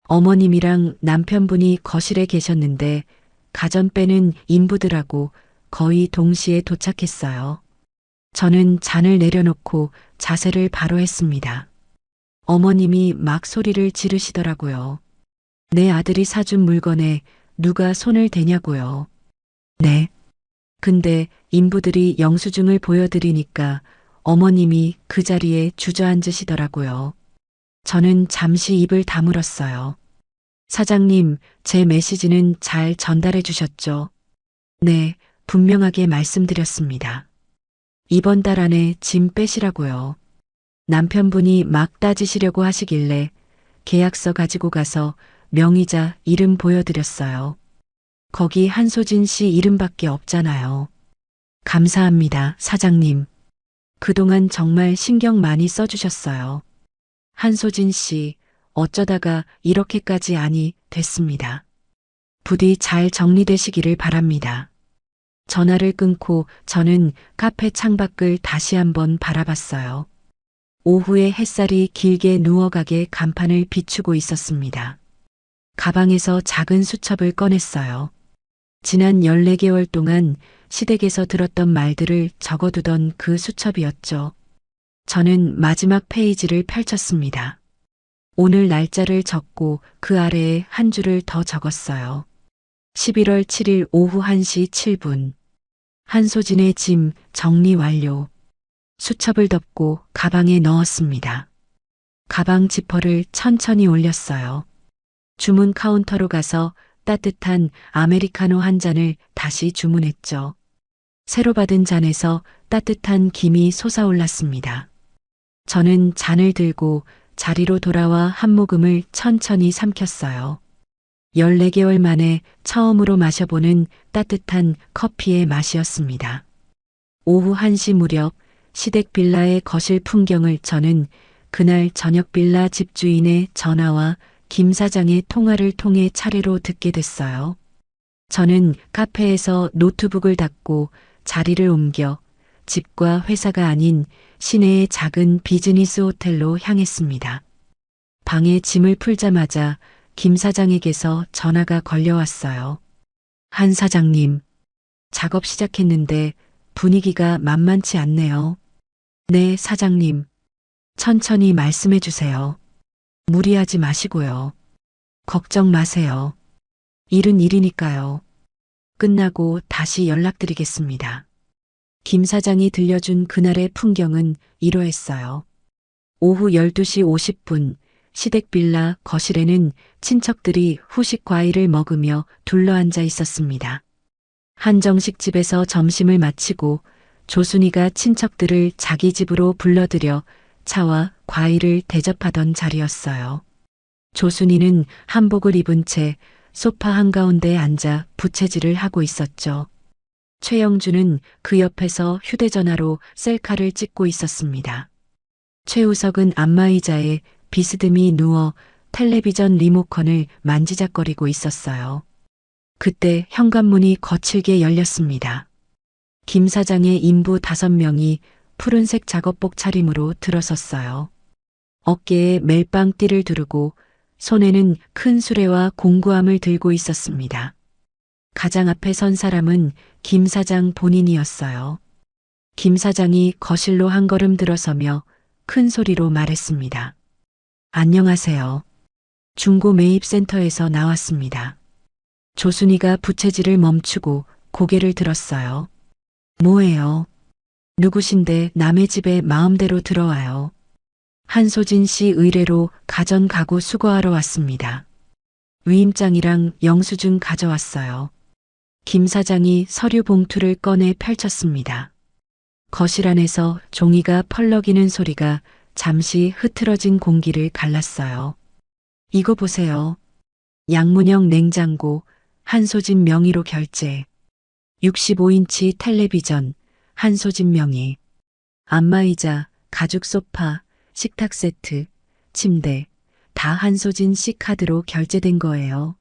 어머님이랑 남편분이 거실에 계셨는데 가전 빼는 인부들하고 거의 동시에 도착했어요. 저는 잔을 내려놓고 자세를 바로 했습니다. 어머님이 막 소리를 지르시더라고요. 내 아들이 사준 물건에 누가 손을 대냐고요. 네. 근데 인부들이 영수증을 보여드리니까 어머님이 그 자리에 주저앉으시더라고요. 저는 잠시 입을 다물었어요. 사장님, 제 메시지는 잘 전달해 주셨죠? 네, 분명하게 말씀드렸습니다. 이번 달 안에 짐 빼시라고요. 남편분이 막 따지시려고 하시길래 계약서 가지고 가서 명의자 이름 보여드렸어요. 거기 한소진 씨 이름밖에 없잖아요. 감사합니다, 사장님. 그동안 정말 신경 많이 써주셨어요. 한소진 씨, 어쩌다가 이렇게까지 안이 됐습니다. 부디 잘 정리되시기를 바랍니다. 전화를 끊고 저는 카페 창밖을 다시 한번 바라봤어요. 오후에 햇살이 길게 누워가게 간판을 비추고 있었습니다. 가방에서 작은 수첩을 꺼냈어요. 지난 14개월 동안 시댁에서 들었던 말들을 적어두던 그 수첩이었죠. 저는 마지막 페이지를 펼쳤습니다. 오늘 날짜를 적고 그 아래에 한 줄을 더 적었어요. 11월 7일 오후 1시 7분. 한소진의 짐 정리 완료. 수첩을 덮고 가방에 넣었습니다. 가방 지퍼를 천천히 올렸어요. 주문 카운터로 가서 따뜻한 아메리카노 한 잔을 다시 주문했죠. 새로 받은 잔에서 따뜻한 김이 솟아올랐습니다. 저는 잔을 들고 자리로 돌아와 한 모금을 천천히 삼켰어요. 14개월 만에 처음으로 마셔보는 따뜻한 커피의 맛이었습니다. 오후 1시 무렵 시댁 빌라의 거실 풍경을 저는 그날 저녁 빌라 집주인의 전화와 김 사장의 통화를 통해 차례로 듣게 됐어요. 저는 카페에서 노트북을 닫고 자리를 옮겨 집과 회사가 아닌 시내의 작은 비즈니스 호텔로 향했습니다. 방에 짐을 풀자마자 김 사장에게서 전화가 걸려왔어요. 한 사장님, 작업 시작했는데 분위기가 만만치 않네요. 네, 사장님. 천천히 말씀해 주세요. 무리하지 마시고요. 걱정 마세요. 일은 일이니까요. 끝나고 다시 연락드리겠습니다. 김 사장이 들려준 그날의 풍경은 이러했어요. 오후 12시 50분 시댁빌라 거실에는 친척들이 후식 과일을 먹으며 둘러앉아 있었습니다. 한정식 집에서 점심을 마치고 조순이가 친척들을 자기 집으로 불러들여 차와 과일을 대접하던 자리였어요. 조순이는 한복을 입은 채 소파 한가운데에 앉아 부채질을 하고 있었죠. 최영주는 그 옆에서 휴대전화로 셀카를 찍고 있었습니다. 최우석은 안마의자에 비스듬히 누워 텔레비전 리모컨을 만지작거리고 있었어요. 그때 현관문이 거칠게 열렸습니다. 김 사장의 인부 5명이 푸른색 작업복 차림으로 들어섰어요. 어깨에 멜빵띠를 두르고 손에는 큰 수레와 공구함을 들고 있었습니다. 가장 앞에 선 사람은 김 사장 본인이었어요. 김 사장이 거실로 한 걸음 들어서며 큰 소리로 말했습니다. 안녕하세요. 중고 매입센터에서 나왔습니다. 조순이가 부채질을 멈추고 고개를 들었어요. 뭐예요? 누구신데 남의 집에 마음대로 들어와요. 한소진 씨 의뢰로 가전 가구 수거하러 왔습니다. 위임장이랑 영수증 가져왔어요. 김 사장이 서류 봉투를 꺼내 펼쳤습니다. 거실 안에서 종이가 펄럭이는 소리가 잠시 흐트러진 공기를 갈랐어요. 이거 보세요. 양문형 냉장고, 한소진 명의로 결제. 65인치 텔레비전, 한소진 명의. 안마의자, 가죽 소파, 식탁 세트, 침대, 다 한소진 씨 카드로 결제된 거예요.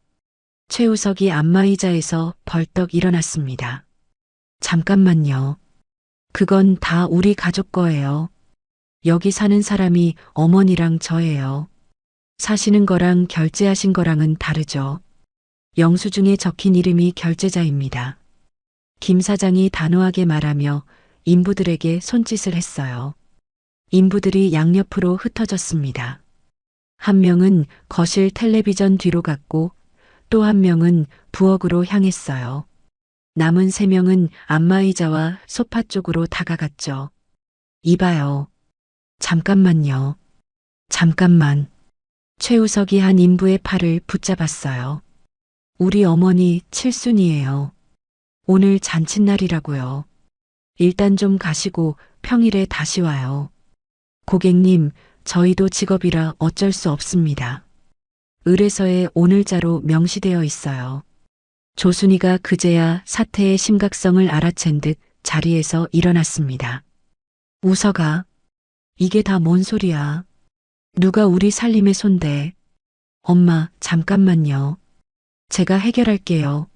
최우석이 안마의자에서 벌떡 일어났습니다. 잠깐만요. 그건 다 우리 가족 거예요. 여기 사는 사람이 어머니랑 저예요. 사시는 거랑 결제하신 거랑은 다르죠. 영수증에 적힌 이름이 결제자입니다. 김 사장이 단호하게 말하며 인부들에게 손짓을 했어요. 인부들이 양옆으로 흩어졌습니다. 한 명은 거실 텔레비전 뒤로 갔고 또 한 명은 부엌으로 향했어요. 남은 3명은 안마의자와 소파 쪽으로 다가갔죠. 이봐요. 잠깐만요. 잠깐만. 최우석이 한 인부의 팔을 붙잡았어요. 우리 어머니 칠순이에요. 오늘 잔칫날이라고요. 일단 좀 가시고 평일에 다시 와요. 고객님, 저희도 직업이라 어쩔 수 없습니다. 의뢰서에 오늘자로 명시되어 있어요. 조순이가 그제야 사태의 심각성을 알아챈 듯 자리에서 일어났습니다. 우석아, 이게 다 뭔 소리야? 누가 우리 살림에 손대? 엄마, 잠깐만요. 제가 해결할게요.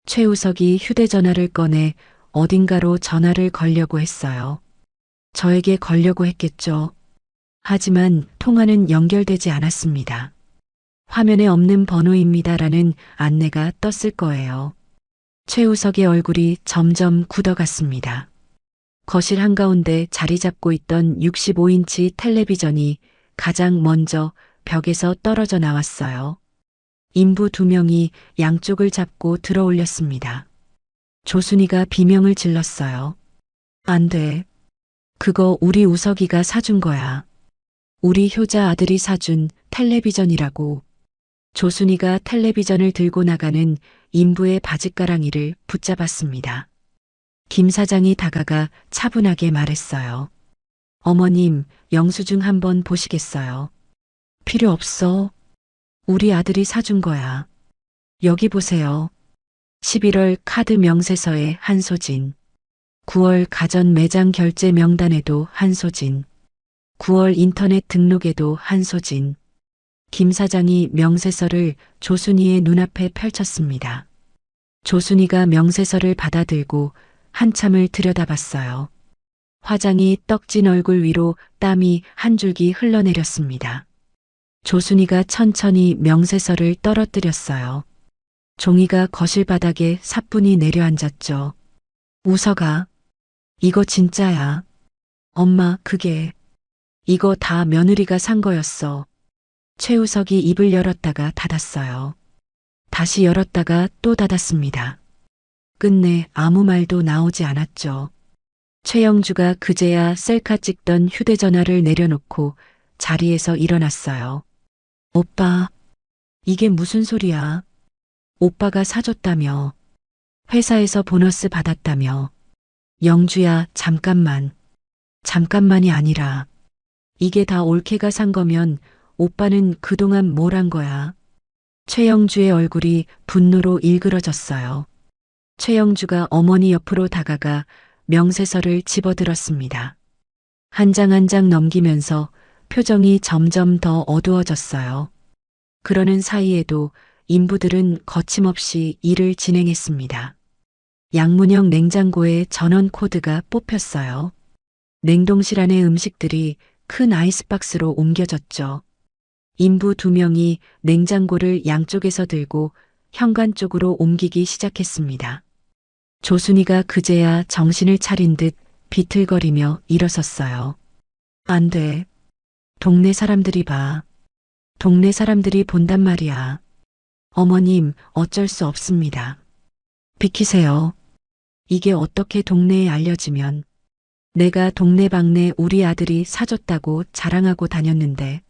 최우석이 휴대전화를 꺼내 어딘가로 전화를 걸려고 했어요. 저에게 걸려고 했겠죠. 하지만 통화는 연결되지 않았습니다. 화면에 없는 번호입니다라는 안내가 떴을 거예요. 최우석의 얼굴이 점점 굳어갔습니다. 거실 한가운데 자리 잡고 있던 65인치 텔레비전이 가장 먼저 벽에서 떨어져 나왔어요. 인부 2명이 양쪽을 잡고 들어 올렸습니다. 조순이가 비명을 질렀어요. 안 돼. 그거 우리 우석이가 사준 거야. 우리 효자 아들이 사준 텔레비전이라고. 조순이가 텔레비전을 들고 나가는 인부의 바짓가랑이를 붙잡았습니다. 김 사장이 다가가 차분하게 말했어요. 어머님, 영수증 한번 보시겠어요? 필요 없어. 우리 아들이 사준 거야. 여기 보세요. 11월 카드 명세서에 한소진. 9월 가전 매장 결제 명단에도 한소진. 9월 인터넷 등록에도 한소진. 김 사장이 명세서를 조순이의 눈앞에 펼쳤습니다. 조순이가 명세서를 받아들고 한참을 들여다봤어요. 화장이 떡진 얼굴 위로 땀이 한 줄기 흘러내렸습니다. 조순이가 천천히 명세서를 떨어뜨렸어요. 종이가 거실 바닥에 사뿐히 내려앉았죠. 우석아, 이거 진짜야. 엄마, 이거 다 며느리가 산 거였어. 최우석이 입을 열었다가 닫았어요. 다시 열었다가 또 닫았습니다. 끝내 아무 말도 나오지 않았죠. 최영주가 그제야 셀카 찍던 휴대전화를 내려놓고 자리에서 일어났어요. 오빠, 이게 무슨 소리야? 오빠가 사줬다며. 회사에서 보너스 받았다며. 영주야, 잠깐만. 잠깐만이 아니라. 이게 다 올케가 산 거면 오빠는 그동안 뭘 한 거야? 최영주의 얼굴이 분노로 일그러졌어요. 최영주가 어머니 옆으로 다가가 명세서를 집어들었습니다. 한 장 한 장 넘기면서 표정이 점점 더 어두워졌어요. 그러는 사이에도 인부들은 거침없이 일을 진행했습니다. 양문형 냉장고에 전원 코드가 뽑혔어요. 냉동실 안의 음식들이 큰 아이스박스로 옮겨졌죠. 인부 2명이 냉장고를 양쪽에서 들고 현관 쪽으로 옮기기 시작했습니다. 조순이가 그제야 정신을 차린 듯 비틀거리며 일어섰어요. 안 돼. 동네 사람들이 봐. 동네 사람들이 본단 말이야. 어머님, 어쩔 수 없습니다. 비키세요. 이게 어떻게 동네에 알려지면. 내가 동네방네 우리 아들이 사줬다고 자랑하고 다녔는데.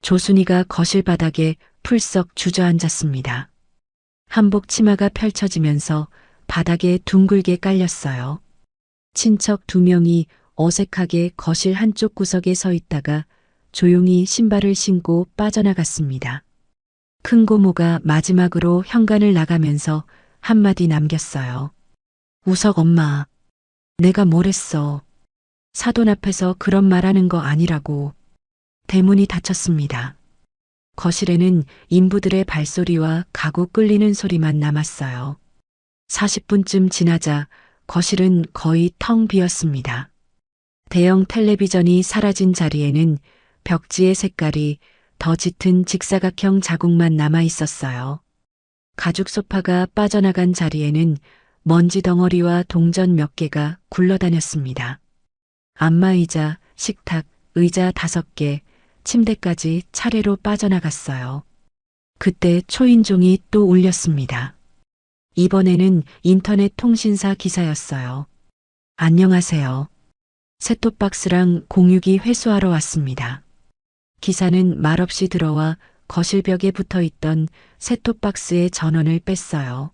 조순이가 거실 바닥에 풀썩 주저앉았습니다. 한복 치마가 펼쳐지면서 바닥에 둥글게 깔렸어요. 친척 2명이 어색하게 거실 한쪽 구석에 서 있다가 조용히 신발을 신고 빠져나갔습니다. 큰 고모가 마지막으로 현관을 나가면서 한마디 남겼어요. 우석 엄마, 내가 뭘 했어. 사돈 앞에서 그런 말하는 거 아니라고. 대문이 닫혔습니다. 거실에는 인부들의 발소리와 가구 끌리는 소리만 남았어요. 40분쯤 지나자 거실은 거의 텅 비었습니다. 대형 텔레비전이 사라진 자리에는 벽지의 색깔이 더 짙은 직사각형 자국만 남아 있었어요. 가죽 소파가 빠져나간 자리에는 먼지 덩어리와 동전 몇 개가 굴러다녔습니다. 안마의자, 식탁, 의자 5개, 침대까지 차례로 빠져나갔어요. 그때 초인종이 또 울렸습니다. 이번에는 인터넷 통신사 기사였어요. 안녕하세요. 셋톱박스랑 공유기 회수하러 왔습니다. 기사는 말없이 들어와 거실벽에 붙어있던 셋톱박스의 전원을 뺐어요.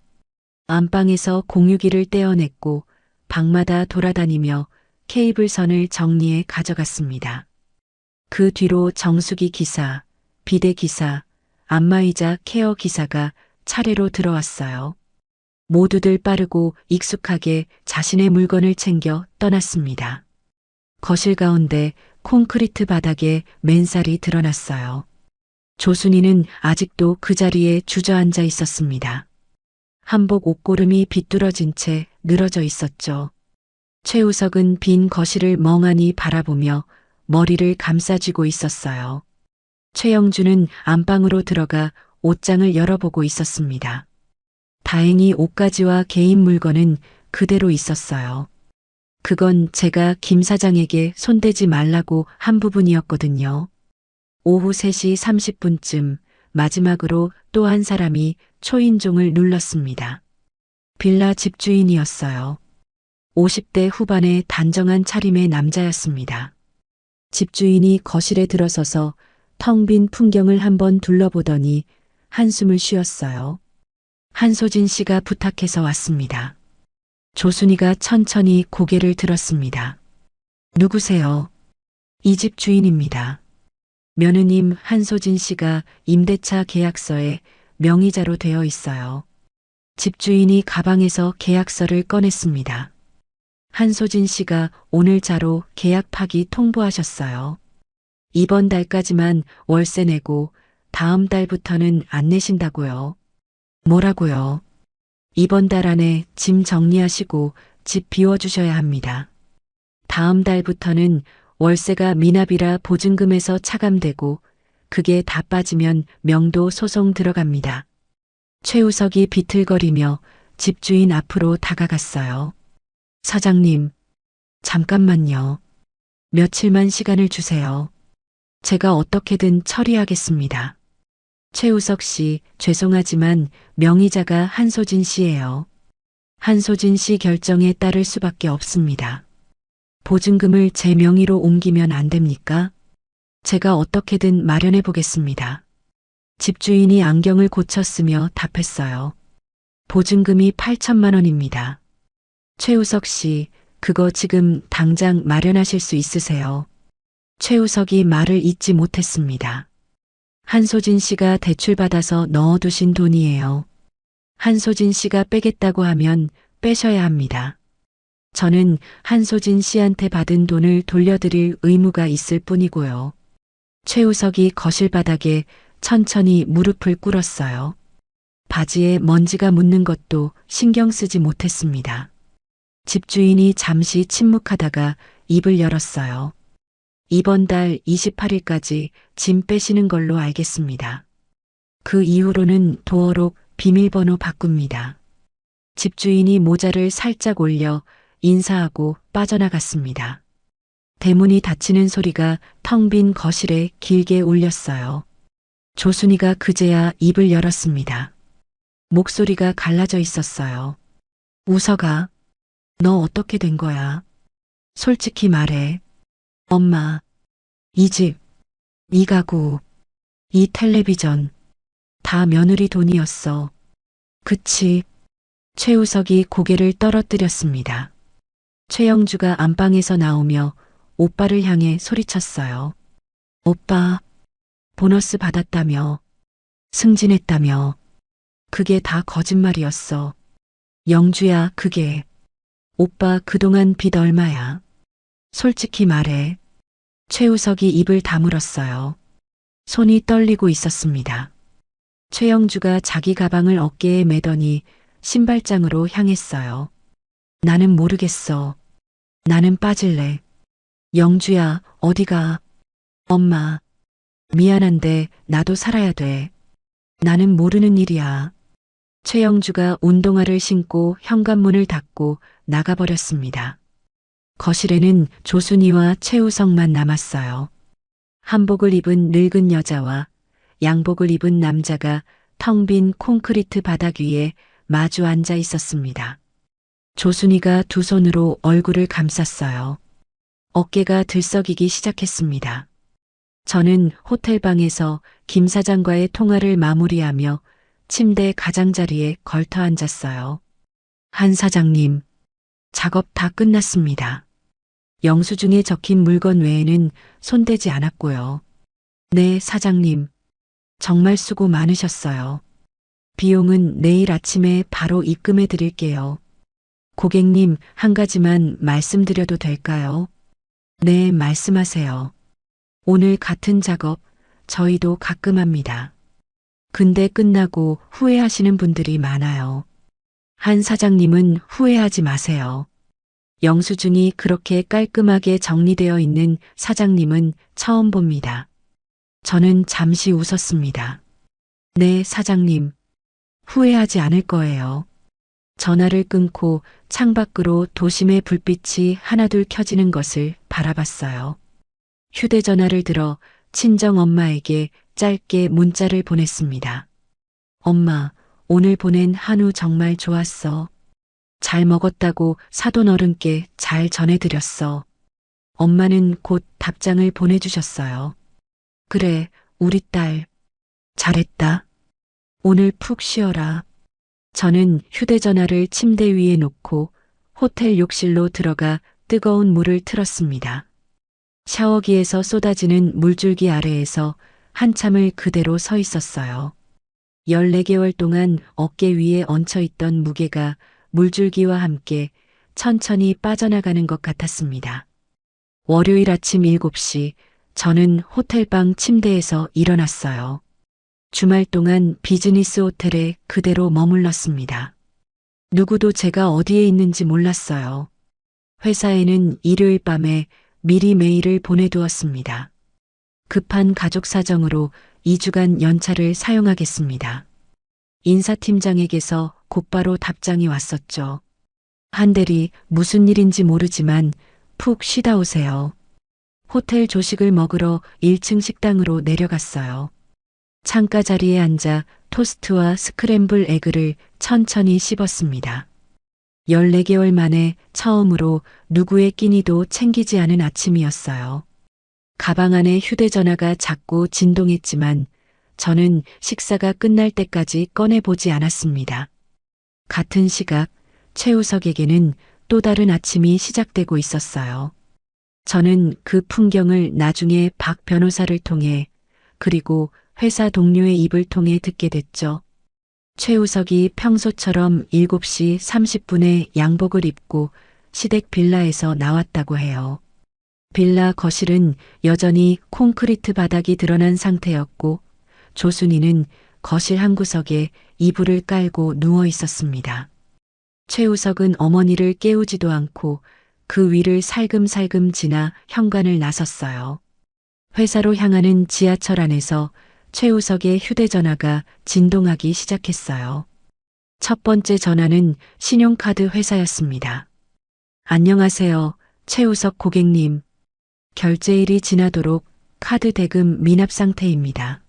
안방에서 공유기를 떼어냈고 방마다 돌아다니며 케이블선을 정리해 가져갔습니다. 그 뒤로 정수기 기사, 비대 기사, 안마의자 케어 기사가 차례로 들어왔어요. 모두들 빠르고 익숙하게 자신의 물건을 챙겨 떠났습니다. 거실 가운데 콘크리트 바닥에 맨살이 드러났어요. 조순이는 아직도 그 자리에 주저앉아 있었습니다. 한복 옷고름이 비뚤어진 채 늘어져 있었죠. 최우석은 빈 거실을 멍하니 바라보며 머리를 감싸쥐고 있었어요. 최영주는 안방으로 들어가 옷장을 열어보고 있었습니다. 다행히 옷가지와 개인 물건은 그대로 있었어요. 그건 제가 김 사장에게 손대지 말라고 한 부분이었거든요. 오후 3시 30분쯤 마지막으로 또 한 사람이 초인종을 눌렀습니다. 빌라 집주인이었어요. 50대 후반의 단정한 차림의 남자였습니다. 집주인이 거실에 들어서서 텅 빈 풍경을 한번 둘러보더니 한숨을 쉬었어요. 한소진 씨가 부탁해서 왔습니다. 조순이가 천천히 고개를 들었습니다. 누구세요? 이 집 주인입니다. 며느님 한소진 씨가 임대차 계약서에 명의자로 되어 있어요. 집주인이 가방에서 계약서를 꺼냈습니다. 한소진 씨가 오늘자로 계약 파기 통보하셨어요. 이번 달까지만 월세 내고 다음 달부터는 안 내신다고요. 뭐라고요? 이번 달 안에 짐 정리하시고 집 비워주셔야 합니다. 다음 달부터는 월세가 미납이라 보증금에서 차감되고 그게 다 빠지면 명도 소송 들어갑니다. 최우석이 비틀거리며 집주인 앞으로 다가갔어요. 사장님, 잠깐만요. 며칠만 시간을 주세요. 제가 어떻게든 처리하겠습니다. 최우석 씨, 죄송하지만 명의자가 한소진 씨예요. 한소진 씨 결정에 따를 수밖에 없습니다. 보증금을 제 명의로 옮기면 안 됩니까? 제가 어떻게든 마련해 보겠습니다. 집주인이 안경을 고쳤으며 답했어요. 보증금이 8천만 원입니다. 최우석 씨, 그거 지금 당장 마련하실 수 있으세요? 최우석이 말을 잇지 못했습니다. 한소진 씨가 대출받아서 넣어두신 돈이에요. 한소진 씨가 빼겠다고 하면 빼셔야 합니다. 저는 한소진 씨한테 받은 돈을 돌려드릴 의무가 있을 뿐이고요. 최우석이 거실 바닥에 천천히 무릎을 꿇었어요. 바지에 먼지가 묻는 것도 신경 쓰지 못했습니다. 집주인이 잠시 침묵하다가 입을 열었어요. 이번 달 28일까지 짐 빼시는 걸로 알겠습니다. 그 이후로는 도어록 비밀번호 바꿉니다. 집주인이 모자를 살짝 올려 인사하고 빠져나갔습니다. 대문이 닫히는 소리가 텅 빈 거실에 길게 울렸어요. 조순이가 그제야 입을 열었습니다. 목소리가 갈라져 있었어요. 우석아, 너 어떻게 된 거야? 솔직히 말해. 엄마, 이 집, 이 가구, 이 텔레비전, 다 며느리 돈이었어. 그치? 최우석이 고개를 떨어뜨렸습니다. 최영주가 안방에서 나오며 오빠를 향해 소리쳤어요. 오빠, 보너스 받았다며, 승진했다며, 그게 다 거짓말이었어. 영주야, 그게. 오빠 그동안 빚 얼마야? 솔직히 말해. 최우석이 입을 다물었어요. 손이 떨리고 있었습니다. 최영주가 자기 가방을 어깨에 매더니 신발장으로 향했어요. 나는 모르겠어. 나는 빠질래. 영주야, 어디가? 엄마, 미안한데 나도 살아야 돼. 나는 모르는 일이야. 최영주가 운동화를 신고 현관문을 닫고 나가버렸습니다. 거실에는 조순이와 최우석만 남았어요. 한복을 입은 늙은 여자와 양복을 입은 남자가 텅 빈 콘크리트 바닥 위에 마주 앉아 있었습니다. 조순이가 두 손으로 얼굴을 감쌌어요. 어깨가 들썩이기 시작했습니다. 저는 호텔방에서 김 사장과의 통화를 마무리하며 침대 가장자리에 걸터 앉았어요. 한 사장님, 작업 다 끝났습니다. 영수증에 적힌 물건 외에는 손대지 않았고요. 네, 사장님. 정말 수고 많으셨어요. 비용은 내일 아침에 바로 입금해 드릴게요. 고객님, 한 가지만 말씀드려도 될까요? 네, 말씀하세요. 오늘 같은 작업 저희도 가끔 합니다. 근데 끝나고 후회하시는 분들이 많아요. 한 사장님은 후회하지 마세요. 영수증이 그렇게 깔끔하게 정리되어 있는 사장님은 처음 봅니다. 저는 잠시 웃었습니다. 네, 사장님. 후회하지 않을 거예요. 전화를 끊고 창밖으로 도심의 불빛이 하나둘 켜지는 것을 바라봤어요. 휴대전화를 들어 친정엄마에게 짧게 문자를 보냈습니다. 엄마, 오늘 보낸 한우 정말 좋았어. 잘 먹었다고 사돈 어른께 잘 전해드렸어. 엄마는 곧 답장을 보내주셨어요. 그래, 우리 딸. 잘했다. 오늘 푹 쉬어라. 저는 휴대전화를 침대 위에 놓고 호텔 욕실로 들어가 뜨거운 물을 틀었습니다. 샤워기에서 쏟아지는 물줄기 아래에서 한참을 그대로 서 있었어요. 14개월 동안 어깨 위에 얹혀있던 무게가 물줄기와 함께 천천히 빠져나가는 것 같았습니다. 월요일 아침 7시 저는 호텔방 침대에서 일어났어요. 주말 동안 비즈니스 호텔에 그대로 머물렀습니다. 누구도 제가 어디에 있는지 몰랐어요. 회사에는 일요일 밤에 미리 메일을 보내두었습니다. 급한 가족 사정으로 2주간 연차를 사용하겠습니다. 인사팀장에게서 곧바로 답장이 왔었죠. 한 대리, 무슨 일인지 모르지만 푹 쉬다 오세요. 호텔 조식을 먹으러 1층 식당으로 내려갔어요. 창가 자리에 앉아 토스트와 스크램블 에그를 천천히 씹었습니다. 14개월 만에 처음으로 누구의 끼니도 챙기지 않은 아침이었어요. 가방 안에 휴대전화가 자꾸 진동했지만 저는 식사가 끝날 때까지 꺼내보지 않았습니다. 같은 시각 최우석에게는 또 다른 아침이 시작되고 있었어요. 저는 그 풍경을 나중에 박 변호사를 통해 그리고 회사 동료의 입을 통해 듣게 됐죠. 최우석이 평소처럼 7시 30분에 양복을 입고 시댁 빌라에서 나왔다고 해요. 빌라 거실은 여전히 콘크리트 바닥이 드러난 상태였고 조순이는 거실 한 구석에 이불을 깔고 누워 있었습니다. 최우석은 어머니를 깨우지도 않고 그 위를 살금살금 지나 현관을 나섰어요. 회사로 향하는 지하철 안에서 최우석의 휴대전화가 진동하기 시작했어요. 첫 번째 전화는 신용카드 회사였습니다. 안녕하세요, 최우석 고객님. 결제일이 지나도록 카드 대금 미납 상태입니다.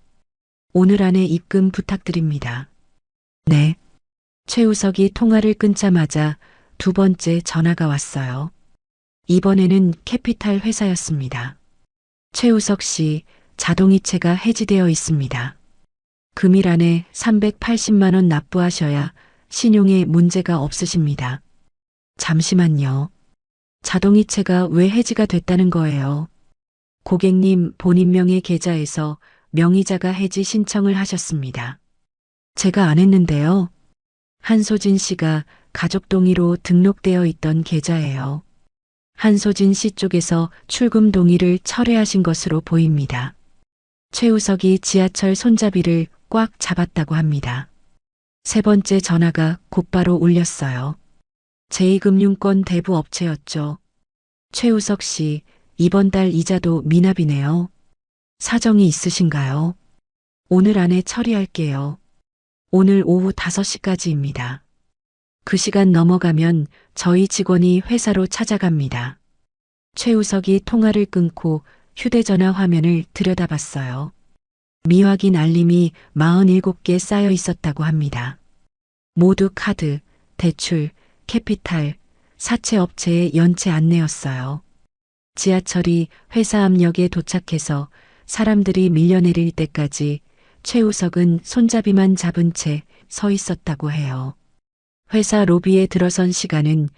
오늘 안에 입금 부탁드립니다. 네. 최우석이 통화를 끊자마자 두 번째 전화가 왔어요. 이번에는 캐피탈 회사였습니다. 최우석 씨, 자동이체가 해지되어 있습니다. 금일 안에 380만 원 납부하셔야 신용에 문제가 없으십니다. 잠시만요. 자동이체가 왜 해지가 됐다는 거예요? 고객님 본인명의 계좌에서 명의자가 해지 신청을 하셨습니다. 제가 안 했는데요. 한소진 씨가 가족 동의로 등록되어 있던 계좌예요. 한소진 씨 쪽에서 출금 동의를 철회하신 것으로 보입니다. 최우석이 지하철 손잡이를 꽉 잡았다고 합니다. 세 번째 전화가 곧바로 울렸어요. 제2금융권 대부 업체였죠. 최우석 씨, 이번 달 이자도 미납이네요. 사정이 있으신가요? 오늘 안에 처리할게요. 오늘 오후 5시까지입니다. 그 시간 넘어가면 저희 직원이 회사로 찾아갑니다. 최우석이 통화를 끊고 휴대전화 화면을 들여다봤어요. 미확인 알림이 47개 쌓여 있었다고 합니다. 모두 카드, 대출, 캐피탈, 사채업체의 연체 안내였어요. 지하철이 회사 앞역에 도착해서 사람들이 밀려내릴 때까지 최우석은 손잡이만 잡은 채 서 있었다고 해요. 회사 로비에 들어선 시간은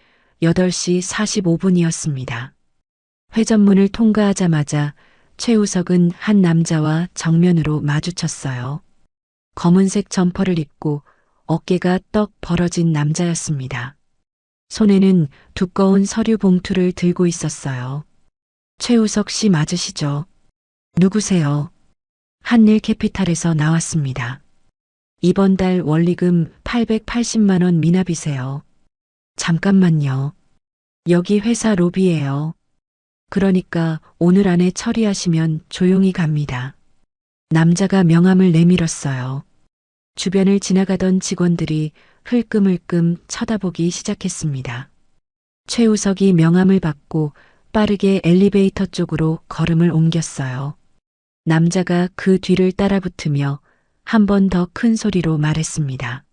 8시 45분이었습니다. 회전문을 통과하자마자 최우석은 한 남자와 정면으로 마주쳤어요. 검은색 점퍼를 입고 어깨가 떡 벌어진 남자였습니다. 손에는 두꺼운 서류 봉투를 들고 있었어요. 최우석 씨 맞으시죠? 누구세요? 한일캐피탈에서 나왔습니다. 이번 달 원리금 880만 원 미납이세요. 잠깐만요. 여기 회사 로비예요. 그러니까 오늘 안에 처리하시면 조용히 갑니다. 남자가 명함을 내밀었어요. 주변을 지나가던 직원들이 흘끔흘끔 쳐다보기 시작했습니다. 최우석이 명함을 받고 빠르게 엘리베이터 쪽으로 걸음을 옮겼어요. 남자가 그 뒤를 따라붙으며 한 번 더 큰 소리로 말했습니다.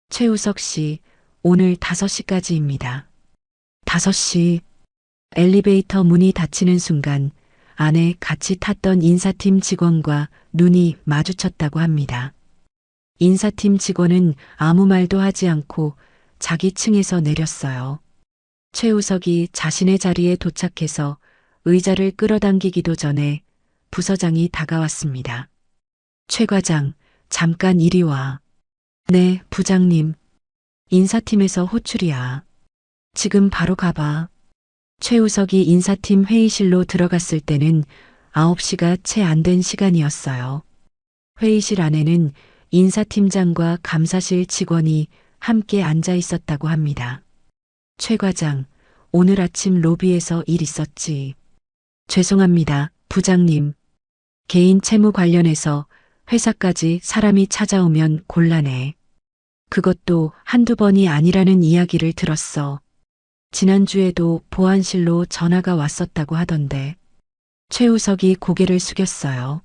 최우석 씨, 오늘 5시까지입니다. 5시. 엘리베이터 문이 닫히는 순간 안에 같이 탔던 인사팀 직원과 눈이 마주쳤다고 합니다. 인사팀 직원은 아무 말도 하지 않고 자기 층에서 내렸어요. 최우석이 자신의 자리에 도착해서 의자를 끌어당기기도 전에 부서장이 다가왔습니다. 최 과장, 잠깐 이리 와. 네, 부장님. 인사팀에서 호출이야. 지금 바로 가봐. 최우석이 인사팀 회의실로 들어갔을 때는 9시가 채 안 된 시간이었어요. 회의실 안에는 인사팀장과 감사실 직원이 함께 앉아 있었다고 합니다. 최 과장, 오늘 아침 로비에서 일 있었지. 죄송합니다, 부장님. 개인 채무 관련해서 회사까지 사람이 찾아오면 곤란해. 그것도 한두 번이 아니라는 이야기를 들었어. 지난주에도 보안실로 전화가 왔었다고 하던데. 최우석이 고개를 숙였어요.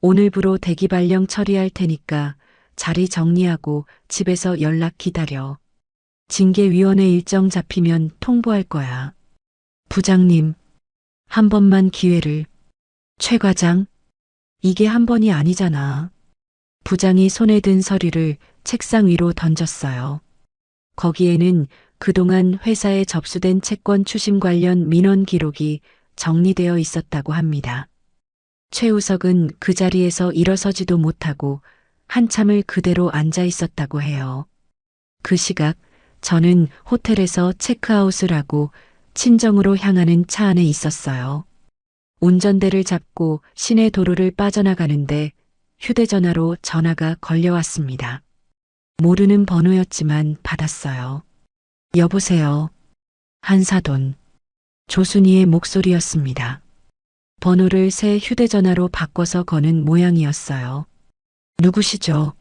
오늘부로 대기 발령 처리할 테니까 자리 정리하고 집에서 연락 기다려. 징계위원회 일정 잡히면 통보할 거야. 부장님, 한 번만 기회를. 최 과장, 이게 한 번이 아니잖아. 부장이 손에 든 서류를 책상 위로 던졌어요. 거기에는 그동안 회사에 접수된 채권 추심 관련 민원 기록이 정리되어 있었다고 합니다. 최우석은 그 자리에서 일어서지도 못하고 한참을 그대로 앉아 있었다고 해요. 그 시각 저는 호텔에서 체크아웃을 하고 친정으로 향하는 차 안에 있었어요. 운전대를 잡고 시내 도로를 빠져나가는데 휴대전화로 전화가 걸려왔습니다. 모르는 번호였지만 받았어요. 여보세요. 한사돈. 조순이의 목소리였습니다. 번호를 새 휴대전화로 바꿔서 거는 모양이었어요. 누구시죠?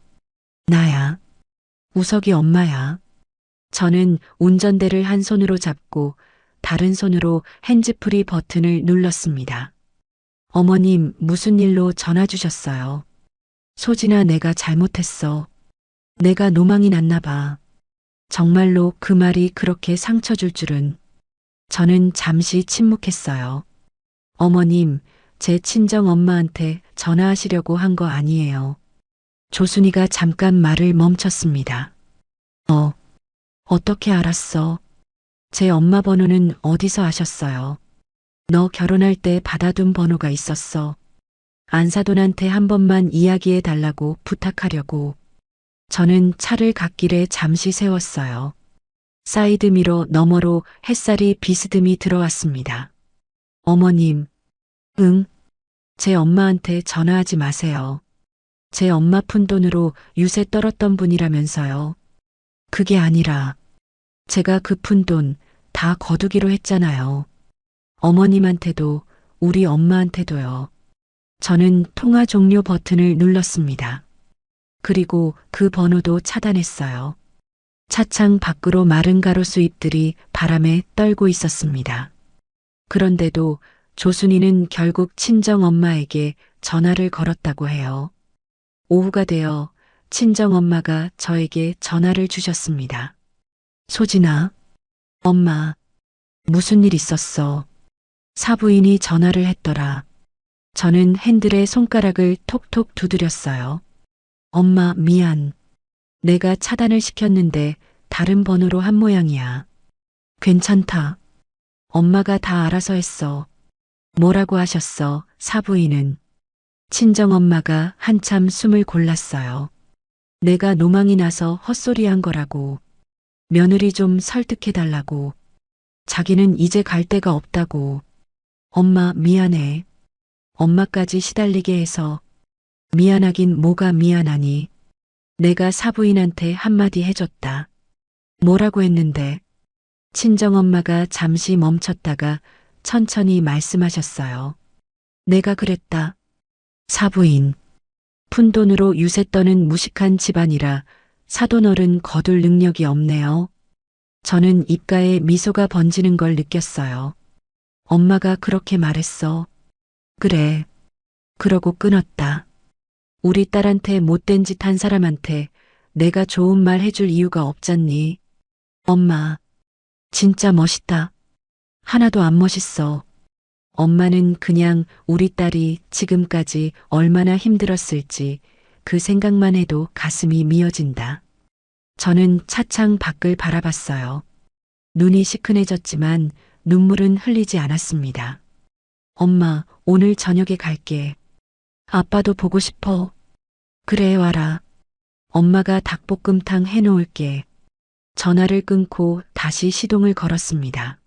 나야. 우석이 엄마야. 저는 운전대를 한 손으로 잡고 다른 손으로 핸즈프리 버튼을 눌렀습니다. 어머님, 무슨 일로 전화 주셨어요? 소진아, 내가 잘못했어. 내가 노망이 났나 봐. 정말로 그 말이 그렇게 상처 줄 줄은. 저는 잠시 침묵했어요. 어머님, 제 친정 엄마한테 전화하시려고 한 거 아니에요. 조순이가 잠깐 말을 멈췄습니다. 어떻게 알았어? 제 엄마 번호는 어디서 아셨어요? 너 결혼할 때 받아둔 번호가 있었어. 안사돈한테 한 번만 이야기해 달라고 부탁하려고. 저는 차를 갓길에 잠시 세웠어요. 사이드미러 너머로 햇살이 비스듬히 들어왔습니다. 어머님, 제 엄마한테 전화하지 마세요. 제 엄마 푼돈으로 유세 떨었던 분이라면서요. 그게 아니라 제가 그 푼돈 다 거두기로 했잖아요. 어머님한테도 우리 엄마한테도요. 저는 통화 종료 버튼을 눌렀습니다. 그리고 그 번호도 차단했어요. 차창 밖으로 마른 가로수 잎들이 바람에 떨고 있었습니다. 그런데도 조순이는 결국 친정 엄마에게 전화를 걸었다고 해요. 오후가 되어 친정 엄마가 저에게 전화를 주셨습니다. 소진아, 엄마, 무슨 일 있었어? 사부인이 전화를 했더라. 저는 핸들에 손가락을 톡톡 두드렸어요. 엄마, 미안. 내가 차단을 시켰는데 다른 번호로 한 모양이야. 괜찮다. 엄마가 다 알아서 했어. 뭐라고 하셨어, 사부인은? 친정엄마가 한참 숨을 골랐어요. 내가 노망이 나서 헛소리한 거라고. 며느리 좀 설득해달라고. 자기는 이제 갈 데가 없다고. 엄마, 미안해. 엄마까지 시달리게 해서. 미안하긴 뭐가 미안하니. 내가 사부인한테 한마디 해줬다. 뭐라고 했는데? 친정엄마가 잠시 멈췄다가 천천히 말씀하셨어요. 내가 그랬다. 사부인. 푼돈으로 유세 떠는 무식한 집안이라 사돈어른 거둘 능력이 없네요. 저는 입가에 미소가 번지는 걸 느꼈어요. 엄마가 그렇게 말했어. 그래. 그러고 끊었다. 우리 딸한테 못된 짓 한 사람한테 내가 좋은 말 해줄 이유가 없잖니. 엄마, 진짜 멋있다. 하나도 안 멋있어. 엄마는 그냥 우리 딸이 지금까지 얼마나 힘들었을지 그 생각만 해도 가슴이 미어진다. 저는 차창 밖을 바라봤어요. 눈이 시큰해졌지만 눈물은 흘리지 않았습니다. 엄마, 오늘 저녁에 갈게. 아빠도 보고 싶어. 그래, 와라. 엄마가 닭볶음탕 해놓을게. 전화를 끊고 다시 시동을 걸었습니다.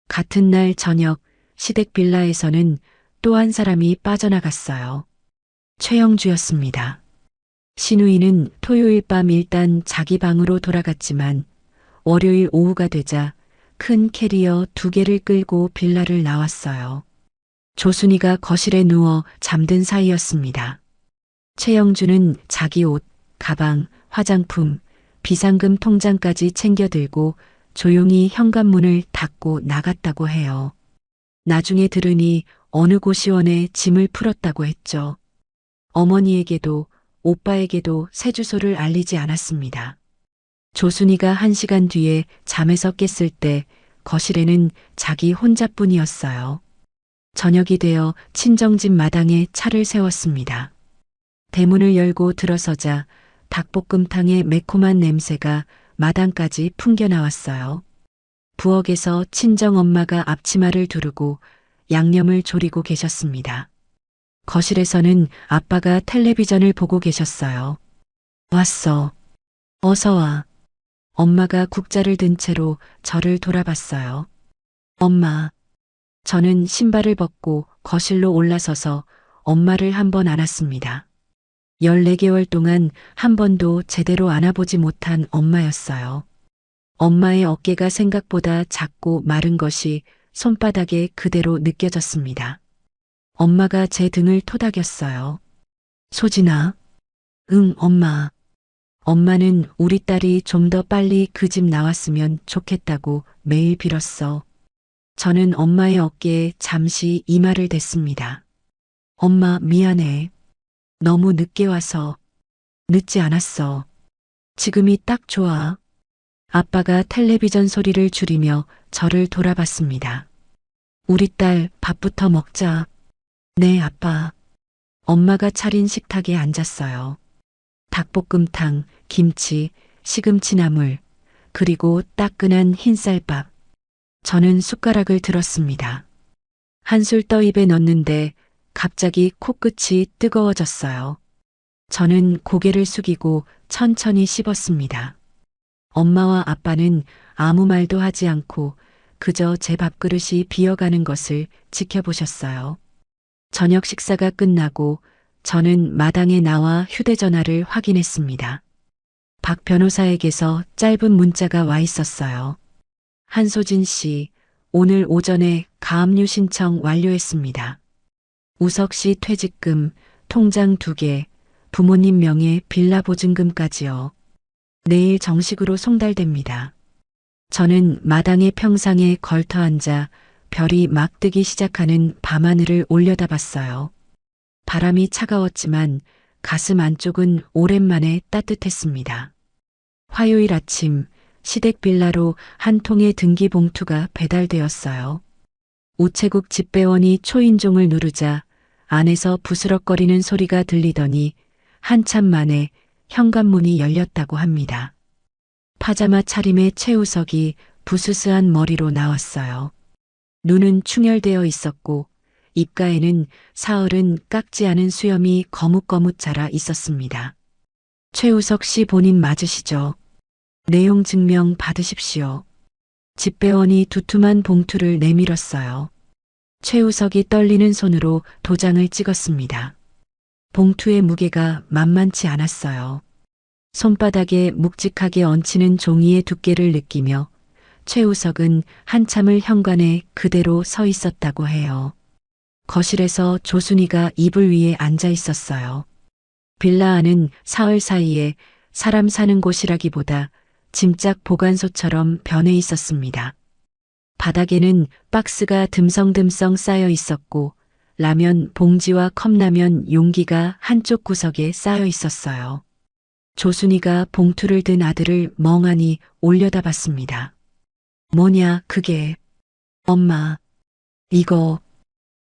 같은 날 저녁 시댁 빌라에서는 또 한 사람이 빠져나갔어요. 최영주였습니다. 신우이는 토요일 밤 일단 자기 방으로 돌아갔지만 월요일 오후가 되자 큰 캐리어 2개를 끌고 빌라를 나왔어요. 조순이가 거실에 누워 잠든 사이였습니다. 최영주는 자기 옷, 가방, 화장품, 비상금 통장까지 챙겨 들고 조용히 현관문을 닫고 나갔다고 해요. 나중에 들으니 어느 고시원에 짐을 풀었다고 했죠. 어머니에게도 오빠에게도 새 주소를 알리지 않았습니다. 조순이가 1시간 뒤에 잠에서 깼을 때 거실에는 자기 혼자뿐이었어요. 저녁이 되어 친정집 마당에 차를 세웠습니다. 대문을 열고 들어서자 닭볶음탕의 매콤한 냄새가 마당까지 풍겨 나왔어요. 부엌에서 친정엄마가 앞치마를 두르고 양념을 졸이고 계셨습니다. 거실에서는 아빠가 텔레비전을 보고 계셨어요. 왔어. 어서 와. 엄마가 국자를 든 채로 저를 돌아봤어요. 엄마. 저는 신발을 벗고 거실로 올라서서 엄마를 한번 안았습니다. 14개월 동안 한 번도 제대로 안아보지 못한 엄마였어요. 엄마의 어깨가 생각보다 작고 마른 것이 손바닥에 그대로 느껴졌습니다. 엄마가 제 등을 토닥였어요. 소진아. 응, 엄마. 엄마는 우리 딸이 좀 더 빨리 그 집 나왔으면 좋겠다고 매일 빌었어. 저는 엄마의 어깨에 잠시 이마를 댔습니다. 엄마, 미안해. 너무 늦게 와서. 늦지 않았어. 지금이 딱 좋아. 아빠가 텔레비전 소리를 줄이며 저를 돌아봤습니다. 우리 딸 밥부터 먹자. 네, 아빠. 엄마가 차린 식탁에 앉았어요. 닭볶음탕, 김치, 시금치나물, 그리고 따끈한 흰쌀밥. 저는 숟가락을 들었습니다. 한술 떠 입에 넣는데 갑자기 코끝이 뜨거워졌어요. 저는 고개를 숙이고 천천히 씹었습니다. 엄마와 아빠는 아무 말도 하지 않고 그저 제 밥그릇이 비어가는 것을 지켜보셨어요. 저녁 식사가 끝나고 저는 마당에 나와 휴대전화를 확인했습니다. 박 변호사에게서 짧은 문자가 와 있었어요. 한소진 씨, 오늘 오전에 가압류 신청 완료했습니다. 우석 씨 퇴직금, 통장 2개, 부모님 명의 빌라 보증금까지요. 내일 정식으로 송달됩니다. 저는 마당의 평상에 걸터 앉아 별이 막 뜨기 시작하는 밤하늘을 올려다봤어요. 바람이 차가웠지만 가슴 안쪽은 오랜만에 따뜻했습니다. 화요일 아침 시댁 빌라로 한 통의 등기 봉투가 배달되었어요. 우체국 집배원이 초인종을 누르자 안에서 부스럭거리는 소리가 들리더니 한참 만에 현관문이 열렸다고 합니다. 파자마 차림의 최우석이 부스스한 머리로 나왔어요. 눈은 충혈되어 있었고 입가에는 사흘은 깎지 않은 수염이 거뭇거뭇 자라 있었습니다. 최우석 씨 본인 맞으시죠? 내용 증명 받으십시오. 집배원이 두툼한 봉투를 내밀었어요. 최우석이 떨리는 손으로 도장을 찍었습니다. 봉투의 무게가 만만치 않았어요. 손바닥에 묵직하게 얹히는 종이의 두께를 느끼며 최우석은 한참을 현관에 그대로 서 있었다고 해요. 거실에서 조순이가 이불 위에 앉아 있었어요. 빌라 안은 사흘 사이에 사람 사는 곳이라기보다 짐짝 보관소처럼 변해 있었습니다. 바닥에는 박스가 듬성듬성 쌓여 있었고 라면 봉지와 컵라면 용기가 한쪽 구석에 쌓여 있었어요. 조순이가 봉투를 든 아들을 멍하니 올려다봤습니다. 뭐냐 그게. 엄마. 이거.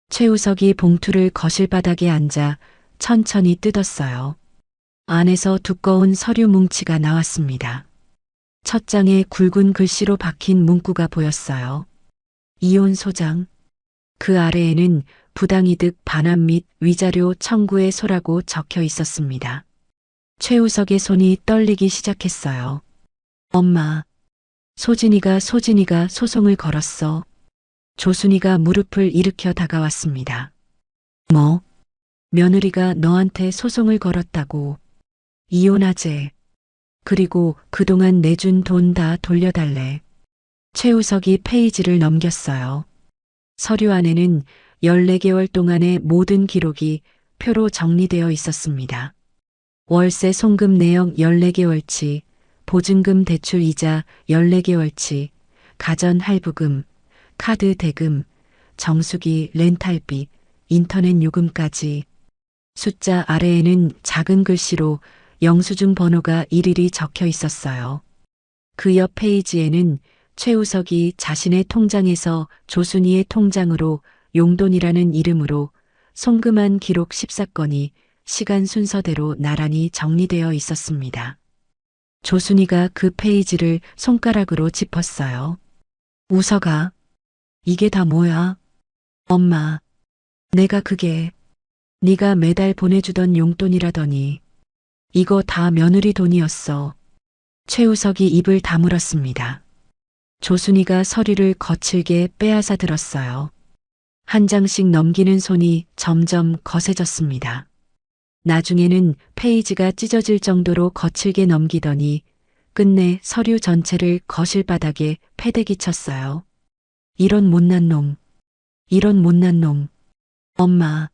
최우석이 봉투를 거실 바닥에 앉아 천천히 뜯었어요. 안에서 두꺼운 서류 뭉치가 나왔습니다. 첫 장에 굵은 글씨로 박힌 문구가 보였어요. 이혼 소장. 그 아래에는 부당이득 반환 및 위자료 청구의 소라고 적혀 있었습니다. 최우석의 손이 떨리기 시작했어요. 엄마. 소진이가 소송을 걸었어. 조순이가 무릎을 일으켜 다가왔습니다. 뭐? 며느리가 너한테 소송을 걸었다고. 이혼하재. 그리고 그동안 내준 돈 다 돌려달래. 최우석이 페이지를 넘겼어요. 서류 안에는 14개월 동안의 모든 기록이 표로 정리되어 있었습니다. 월세 송금 내역 14개월치, 보증금 대출 이자 14개월치, 가전 할부금, 카드 대금, 정수기 렌탈비, 인터넷 요금까지. 숫자 아래에는 작은 글씨로 영수증 번호가 일일이 적혀 있었어요. 그 옆 페이지에는 최우석이 자신의 통장에서 조순이의 통장으로 용돈이라는 이름으로 송금한 기록 14건이 시간 순서대로 나란히 정리되어 있었습니다. 조순이가 그 페이지를 손가락으로 짚었어요. 우석아, 이게 다 뭐야? 엄마, 내가 그게 네가 매달 보내주던 용돈이라더니 이거 다 며느리 돈이었어. 최우석이 입을 다물었습니다. 조순이가 서류를 거칠게 빼앗아 들었어요. 한 장씩 넘기는 손이 점점 거세졌습니다. 나중에는 페이지가 찢어질 정도로 거칠게 넘기더니 끝내 서류 전체를 거실 바닥에 패대기 쳤어요. 이런 못난 놈, 이런 못난 놈. 엄마,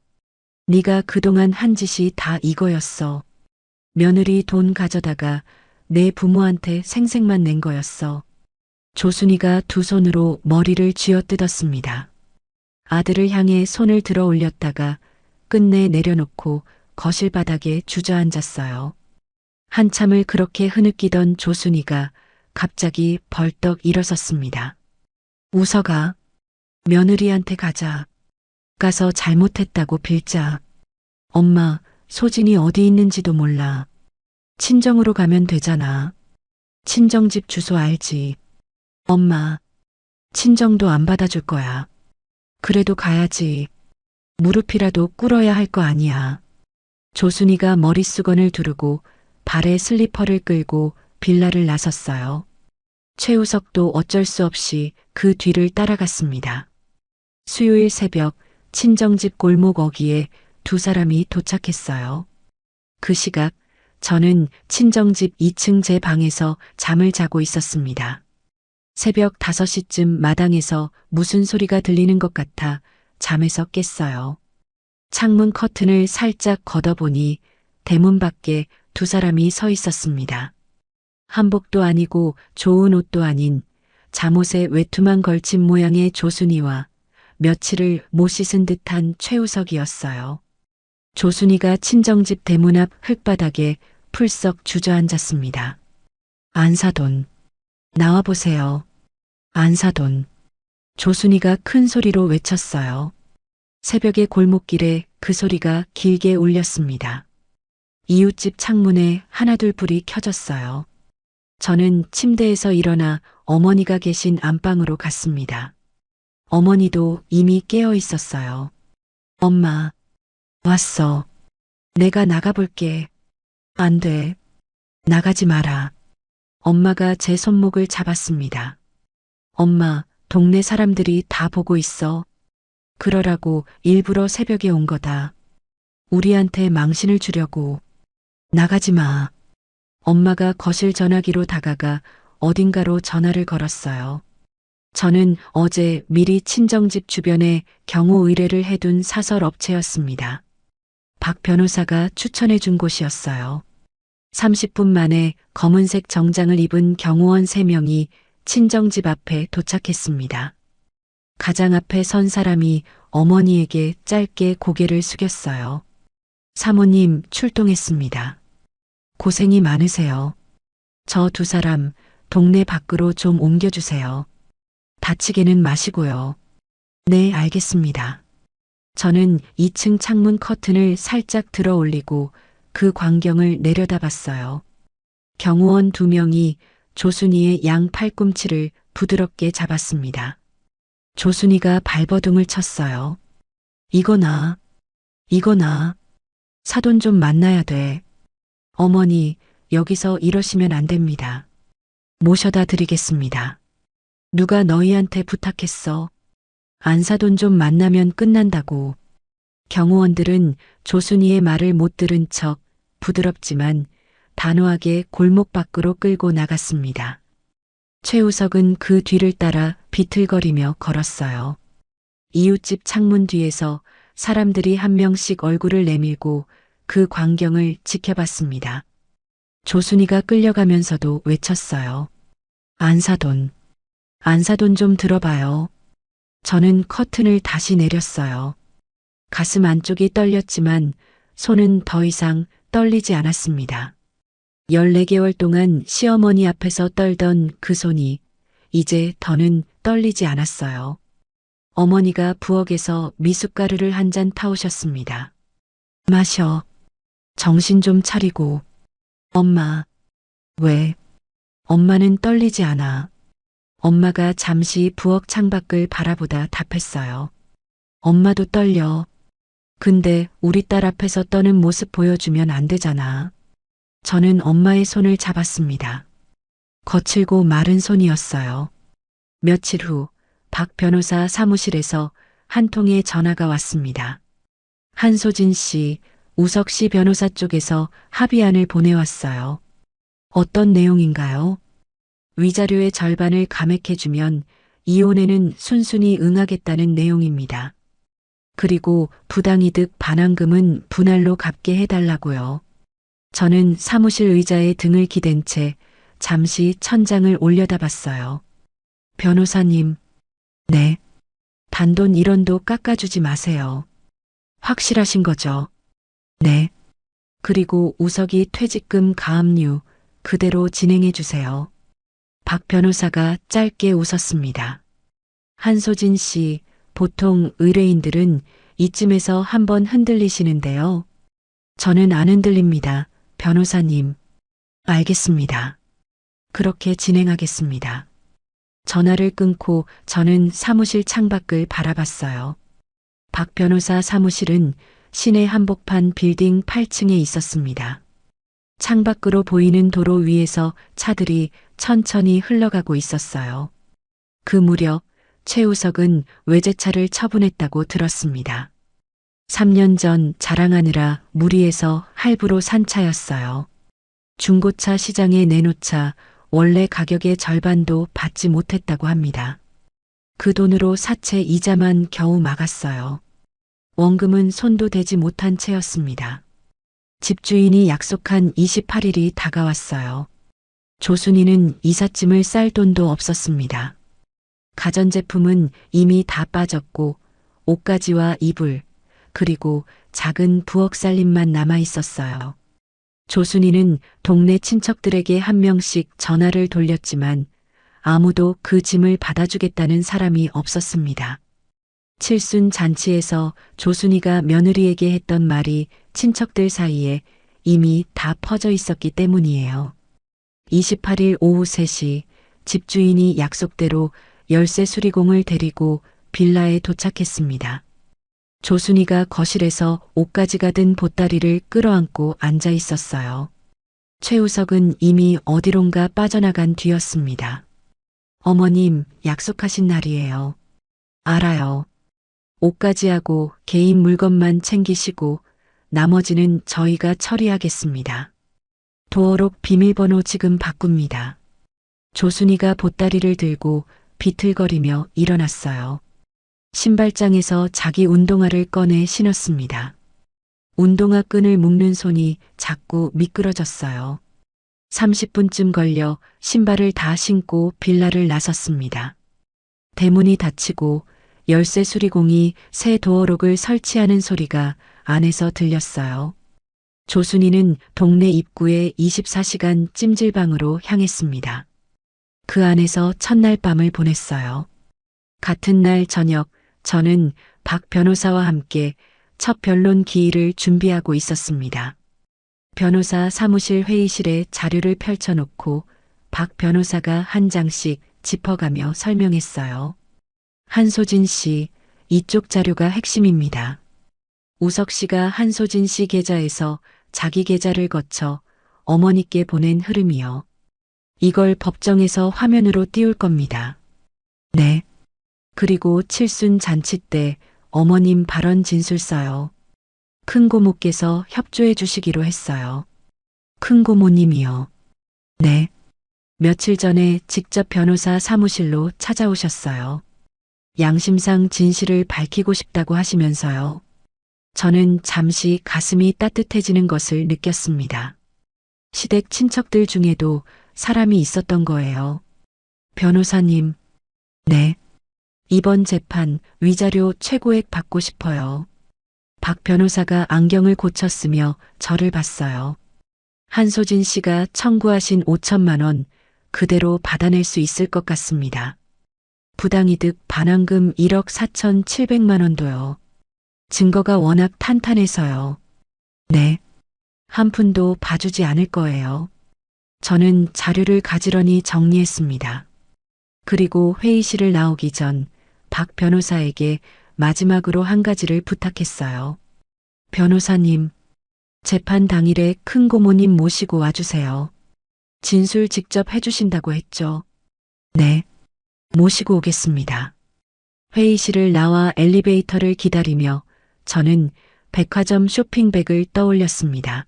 네가 그동안 한 짓이 다 이거였어. 며느리 돈 가져다가 내 부모한테 생색만 낸 거였어. 조순이가 두 손으로 머리를 쥐어뜯었습니다. 아들을 향해 손을 들어 올렸다가 끝내 내려놓고 거실 바닥에 주저앉았어요. 한참을 그렇게 흐느끼던 조순이가 갑자기 벌떡 일어섰습니다. 우석아, 며느리한테 가자. 가서 잘못했다고 빌자. 엄마, 소진이 어디 있는지도 몰라. 친정으로 가면 되잖아. 친정집 주소 알지? 엄마, 친정도 안 받아줄 거야. 그래도 가야지. 무릎이라도 꿇어야 할 거 아니야. 조순이가 머릿수건을 두르고 발에 슬리퍼를 끌고 빌라를 나섰어요. 최우석도 어쩔 수 없이 그 뒤를 따라갔습니다. 수요일 새벽 친정집 골목 어귀에 두 사람이 도착했어요. 그 시각 저는 친정집 2층 제 방에서 잠을 자고 있었습니다. 새벽 5시쯤 마당에서 무슨 소리가 들리는 것 같아 잠에서 깼어요. 창문 커튼을 살짝 걷어보니 대문 밖에 두 사람이 서 있었습니다. 한복도 아니고 좋은 옷도 아닌 잠옷에 외투만 걸친 모양의 조순이와 며칠을 못 씻은 듯한 최우석이었어요. 조순이가 친정집 대문 앞 흙바닥에 풀썩 주저앉았습니다. 안사돈, 나와보세요. 안사돈. 조순이가 큰 소리로 외쳤어요. 새벽의 골목길에 그 소리가 길게 울렸습니다. 이웃집 창문에 하나둘 불이 켜졌어요. 저는 침대에서 일어나 어머니가 계신 안방으로 갔습니다. 어머니도 이미 깨어 있었어요. 엄마, 왔어. 내가 나가볼게. 안 돼. 나가지 마라. 엄마가 제 손목을 잡았습니다. 엄마, 동네 사람들이 다 보고 있어. 그러라고 일부러 새벽에 온 거다. 우리한테 망신을 주려고. 나가지 마. 엄마가 거실 전화기로 다가가 어딘가로 전화를 걸었어요. 저는 어제 미리 친정집 주변에 경호 의뢰를 해둔 사설 업체였습니다. 박 변호사가 추천해 준 곳이었어요. 30분 만에 검은색 정장을 입은 경호원 3명이 친정집 앞에 도착했습니다. 가장 앞에 선 사람이 어머니에게 짧게 고개를 숙였어요. 사모님 출동했습니다. 고생이 많으세요. 저 두 사람 동네 밖으로 좀 옮겨주세요. 다치게는 마시고요. 네, 알겠습니다. 저는 2층 창문 커튼을 살짝 들어 올리고 그 광경을 내려다봤어요. 경호원 2명이 조순이의 양 팔꿈치를 부드럽게 잡았습니다. 조순이가 발버둥을 쳤어요. 이거 나. 사돈 좀 만나야 돼. 어머니, 여기서 이러시면 안 됩니다. 모셔다 드리겠습니다. 누가 너희한테 부탁했어? 안사돈 좀 만나면 끝난다고. 경호원들은 조순이의 말을 못 들은 척 부드럽지만 단호하게 골목 밖으로 끌고 나갔습니다. 최우석은 그 뒤를 따라 비틀거리며 걸었어요. 이웃집 창문 뒤에서 사람들이 한 명씩 얼굴을 내밀고 그 광경을 지켜봤습니다. 조순이가 끌려가면서도 외쳤어요. 안사돈. 안사돈 좀 들어봐요. 저는 커튼을 다시 내렸어요. 가슴 안쪽이 떨렸지만 손은 더 이상 떨리지 않았습니다. 14개월 동안 시어머니 앞에서 떨던 그 손이 이제 더는 떨리지 않았어요. 어머니가 부엌에서 미숫가루를 한 잔 타오셨습니다. 마셔. 정신 좀 차리고. 엄마. 왜? 엄마는 떨리지 않아. 엄마가 잠시 부엌 창밖을 바라보다 답했어요. 엄마도 떨려. 근데 우리 딸 앞에서 떠는 모습 보여주면 안 되잖아. 저는 엄마의 손을 잡았습니다. 거칠고 마른 손이었어요. 며칠 후 박 변호사 사무실에서 한 통의 전화가 왔습니다. 한소진 씨, 우석 씨 변호사 쪽에서 합의안을 보내왔어요. 어떤 내용인가요? 위자료의 절반을 감액해주면 이혼에는 순순히 응하겠다는 내용입니다. 그리고 부당이득 반환금은 분할로 갚게 해달라고요. 저는 사무실 의자에 등을 기댄 채 잠시 천장을 올려다봤어요. 변호사님, 네. 단돈 1원도 깎아주지 마세요. 확실하신 거죠? 네. 그리고 우석이 퇴직금 가압류 그대로 진행해 주세요. 박 변호사가 짧게 웃었습니다. 한소진 씨, 보통 의뢰인들은 이쯤에서 한번 흔들리시는데요. 저는 안 흔들립니다, 변호사님. 알겠습니다. 그렇게 진행하겠습니다. 전화를 끊고 저는 사무실 창밖을 바라봤어요. 박 변호사 사무실은 시내 한복판 빌딩 8층에 있었습니다. 창밖으로 보이는 도로 위에서 차들이 천천히 흘러가고 있었어요. 그 무렵 최우석은 외제차를 처분했다고 들었습니다. 3년 전 자랑하느라 무리해서 할부로 산 차였어요. 중고차 시장에 내놓자 원래 가격의 절반도 받지 못했다고 합니다. 그 돈으로 사채 이자만 겨우 막았어요. 원금은 손도 대지 못한 채였습니다. 집주인이 약속한 28일이 다가왔어요. 조순이는 이삿짐을 쌀 돈도 없었습니다. 가전제품은 이미 다 빠졌고 옷가지와 이불 그리고 작은 부엌 살림만 남아 있었어요. 조순이는 동네 친척들에게 한 명씩 전화를 돌렸지만 아무도 그 짐을 받아주겠다는 사람이 없었습니다. 칠순 잔치에서 조순이가 며느리에게 했던 말이 친척들 사이에 이미 다 퍼져 있었기 때문이에요. 28일 오후 3시 집주인이 약속대로 열쇠 수리공을 데리고 빌라에 도착했습니다. 조순이가 거실에서 옷가지가 든 보따리를 끌어안고 앉아 있었어요. 최우석은 이미 어디론가 빠져나간 뒤였습니다. 어머님, 약속하신 날이에요. 알아요. 옷가지하고 개인 물건만 챙기시고 나머지는 저희가 처리하겠습니다. 도어록 비밀번호 지금 바꿉니다. 조순이가 보따리를 들고 비틀거리며 일어났어요. 신발장에서 자기 운동화를 꺼내 신었습니다. 운동화 끈을 묶는 손이 자꾸 미끄러졌어요. 30분쯤 걸려 신발을 다 신고 빌라를 나섰습니다. 대문이 닫히고 열쇠 수리공이 새 도어록을 설치하는 소리가 안에서 들렸어요. 조순이는 동네 입구의 24시간 찜질방으로 향했습니다. 그 안에서 첫날 밤을 보냈어요. 같은 날 저녁 저는 박 변호사와 함께 첫 변론 기일을 준비하고 있었습니다. 변호사 사무실 회의실에 자료를 펼쳐놓고 박 변호사가 한 장씩 짚어가며 설명했어요. 한소진 씨, 이쪽 자료가 핵심입니다. 우석 씨가 한소진 씨 계좌에서 자기 계좌를 거쳐 어머니께 보낸 흐름이요. 이걸 법정에서 화면으로 띄울 겁니다. 네. 그리고 칠순 잔치 때 어머님 발언 진술서요. 큰 고모께서 협조해 주시기로 했어요. 큰 고모님이요. 네. 며칠 전에 직접 변호사 사무실로 찾아오셨어요. 양심상 진실을 밝히고 싶다고 하시면서요. 저는 잠시 가슴이 따뜻해지는 것을 느꼈습니다. 시댁 친척들 중에도 사람이 있었던 거예요. 변호사님, 네. 이번 재판 위자료 최고액 받고 싶어요. 박 변호사가 안경을 고쳤으며 저를 봤어요. 한소진 씨가 청구하신 5천만 원 그대로 받아낼 수 있을 것 같습니다. 부당이득 반환금 1억 4,700만 원도요. 증거가 워낙 탄탄해서요. 네. 한 푼도 봐주지 않을 거예요. 저는 자료를 가지런히 정리했습니다. 그리고 회의실을 나오기 전 박 변호사에게 마지막으로 한 가지를 부탁했어요. 변호사님, 재판 당일에 큰 고모님 모시고 와주세요. 진술 직접 해주신다고 했죠. 네, 모시고 오겠습니다. 회의실을 나와 엘리베이터를 기다리며 저는 백화점 쇼핑백을 떠올렸습니다.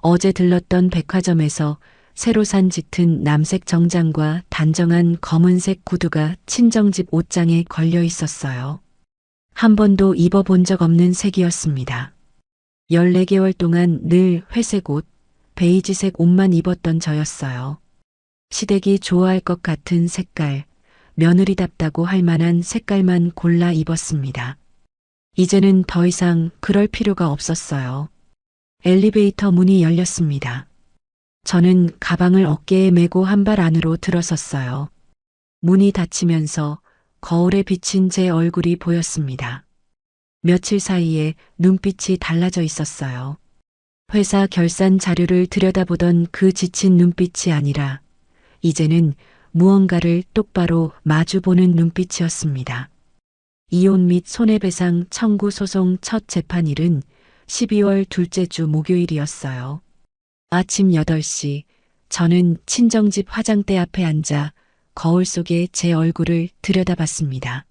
어제 들렀던 백화점에서 새로 산 짙은 남색 정장과 단정한 검은색 구두가 친정집 옷장에 걸려 있었어요. 한 번도 입어본 적 없는 색이었습니다. 14개월 동안 늘 회색 옷, 베이지색 옷만 입었던 저였어요. 시댁이 좋아할 것 같은 색깔, 며느리답다고 할 만한 색깔만 골라 입었습니다. 이제는 더 이상 그럴 필요가 없었어요. 엘리베이터 문이 열렸습니다. 저는 가방을 어깨에 메고 한 발 안으로 들어섰어요. 문이 닫히면서 거울에 비친 제 얼굴이 보였습니다. 며칠 사이에 눈빛이 달라져 있었어요. 회사 결산 자료를 들여다보던 그 지친 눈빛이 아니라 이제는 무언가를 똑바로 마주보는 눈빛이었습니다. 이혼 및 손해배상 청구 소송 첫 재판일은 12월 둘째 주 목요일이었어요. 아침 8시 저는 친정집 화장대 앞에 앉아 거울 속에 제 얼굴을 들여다봤습니다.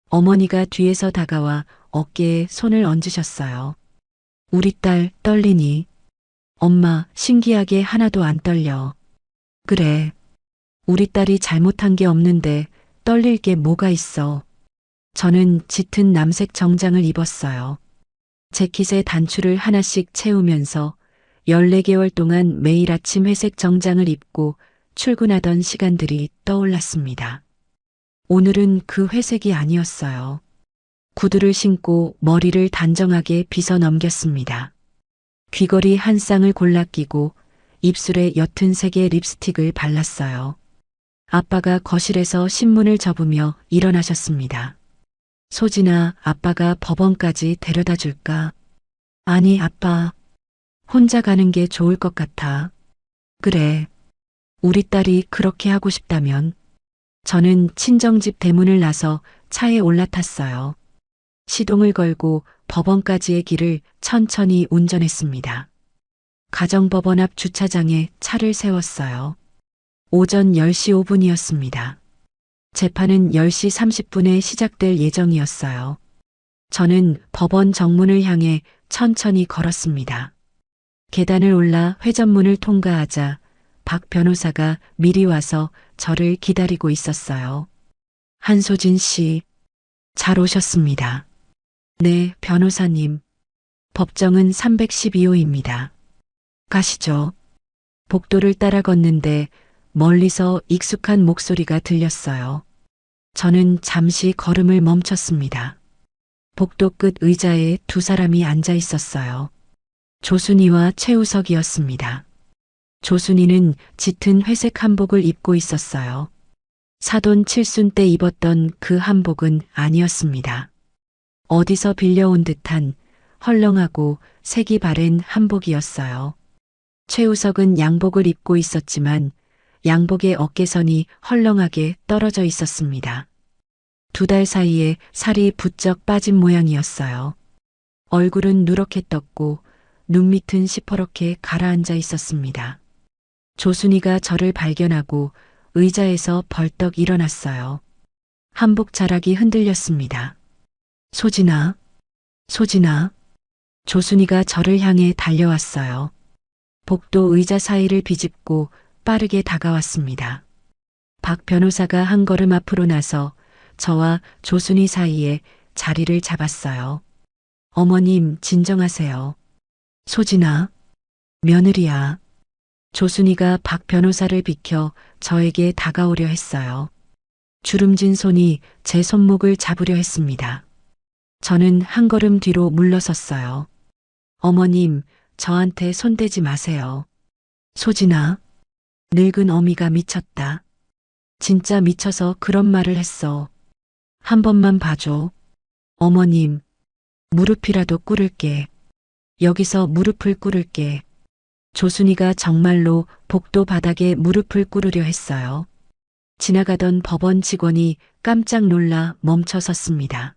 어머니가 뒤에서 다가와 어깨에 손을 얹으셨어요. 우리 딸 떨리니? 엄마 신기하게 하나도 안 떨려. 그래. 우리 딸이 잘못한 게 없는데 떨릴 게 뭐가 있어. 저는 짙은 남색 정장을 입었어요. 재킷에 단추를 하나씩 채우면서 14개월 동안 매일 아침 회색 정장을 입고 출근하던 시간들이 떠올랐습니다. 오늘은 그 회색이 아니었어요. 구두를 신고 머리를 단정하게 빗어 넘겼습니다. 귀걸이 한 쌍을 골라 끼고 입술에 옅은 색의 립스틱을 발랐어요. 아빠가 거실에서 신문을 접으며 일어나셨습니다. 소진아, 아빠가 법원까지 데려다 줄까? 아니, 아빠. 혼자 가는 게 좋을 것 같아. 그래. 우리 딸이 그렇게 하고 싶다면. 저는 친정집 대문을 나서 차에 올라탔어요. 시동을 걸고 법원까지의 길을 천천히 운전했습니다. 가정법원 앞 주차장에 차를 세웠어요. 오전 10시 5분이었습니다. 재판은 10시 30분에 시작될 예정이었어요. 저는 법원 정문을 향해 천천히 걸었습니다. 계단을 올라 회전문을 통과하자 박 변호사가 미리 와서 저를 기다리고 있었어요. 한소진 씨, 잘 오셨습니다. 네, 변호사님. 법정은 312호입니다. 가시죠. 복도를 따라 걷는데 멀리서 익숙한 목소리가 들렸어요. 저는 잠시 걸음을 멈췄습니다. 복도 끝 의자에 두 사람이 앉아 있었어요. 조순이와 최우석이었습니다. 조순이는 짙은 회색 한복을 입고 있었어요. 사돈 칠순 때 입었던 그 한복은 아니었습니다. 어디서 빌려온 듯한 헐렁하고 색이 바랜 한복이었어요. 최우석은 양복을 입고 있었지만 양복의 어깨선이 헐렁하게 떨어져 있었습니다. 2달 사이에 살이 부쩍 빠진 모양이었어요. 얼굴은 누렇게 떴고 눈밑은 시퍼렇게 가라앉아 있었습니다. 조순이가 저를 발견하고 의자에서 벌떡 일어났어요. 한복 자락이 흔들렸습니다. 소진아, 소진아. 조순이가 저를 향해 달려왔어요. 복도 의자 사이를 비집고 빠르게 다가왔습니다. 박 변호사가 한 걸음 앞으로 나서 저와 조순이 사이에 자리를 잡았어요. 어머님, 진정하세요. 소진아, 며느리야. 조순이가 박 변호사를 비켜 저에게 다가오려 했어요. 주름진 손이 제 손목을 잡으려 했습니다. 저는 한 걸음 뒤로 물러섰어요. 어머님, 저한테 손대지 마세요. 소진아, 늙은 어미가 미쳤다. 진짜 미쳐서 그런 말을 했어. 한 번만 봐줘. 어머님, 무릎이라도 꿇을게. 여기서 무릎을 꿇을게. 조순이가 정말로 복도 바닥에 무릎을 꿇으려 했어요. 지나가던 법원 직원이 깜짝 놀라 멈춰 섰습니다.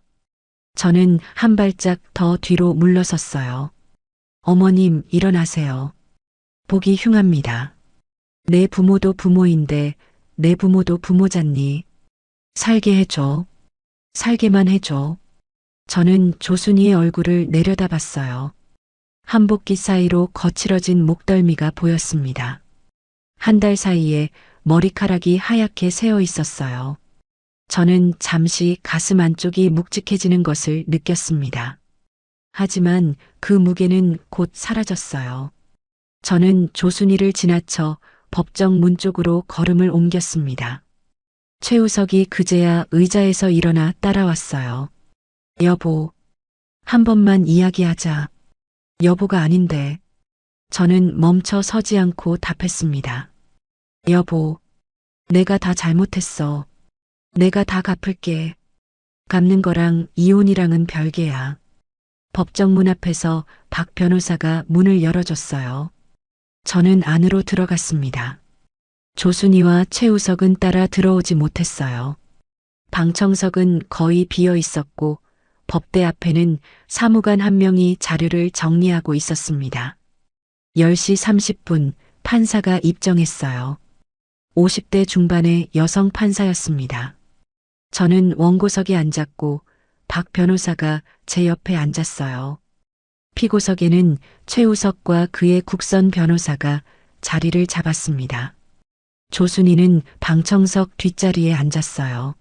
저는 한 발짝 더 뒤로 물러섰어요. 어머님, 일어나세요. 보기 흉합니다. 내 부모도 부모인데 내 부모도 부모잖니. 살게 해줘. 살게만 해줘. 저는 조순이의 얼굴을 내려다봤어요. 한복기 사이로 거칠어진 목덜미가 보였습니다. 한 달 사이에 머리카락이 하얗게 새어 있었어요. 저는 잠시 가슴 안쪽이 묵직해지는 것을 느꼈습니다. 하지만 그 무게는 곧 사라졌어요. 저는 조순이를 지나쳐 법정 문 쪽으로 걸음을 옮겼습니다. 최우석이 그제야 의자에서 일어나 따라왔어요. 여보, 한 번만 이야기하자. 여보가 아닌데. 저는 멈춰 서지 않고 답했습니다. 여보, 내가 다 잘못했어. 내가 다 갚을게. 갚는 거랑 이혼이랑은 별개야. 법정 문 앞에서 박 변호사가 문을 열어줬어요. 저는 안으로 들어갔습니다. 조순이와 최우석은 따라 들어오지 못했어요. 방청석은 거의 비어 있었고 법대 앞에는 사무관 한 명이 자료를 정리하고 있었습니다. 10시 30분 판사가 입정했어요. 50대 중반의 여성 판사였습니다. 저는 원고석에 앉았고 박 변호사가 제 옆에 앉았어요. 피고석에는 최우석과 그의 국선 변호사가 자리를 잡았습니다. 조순이는 방청석 뒷자리에 앉았어요.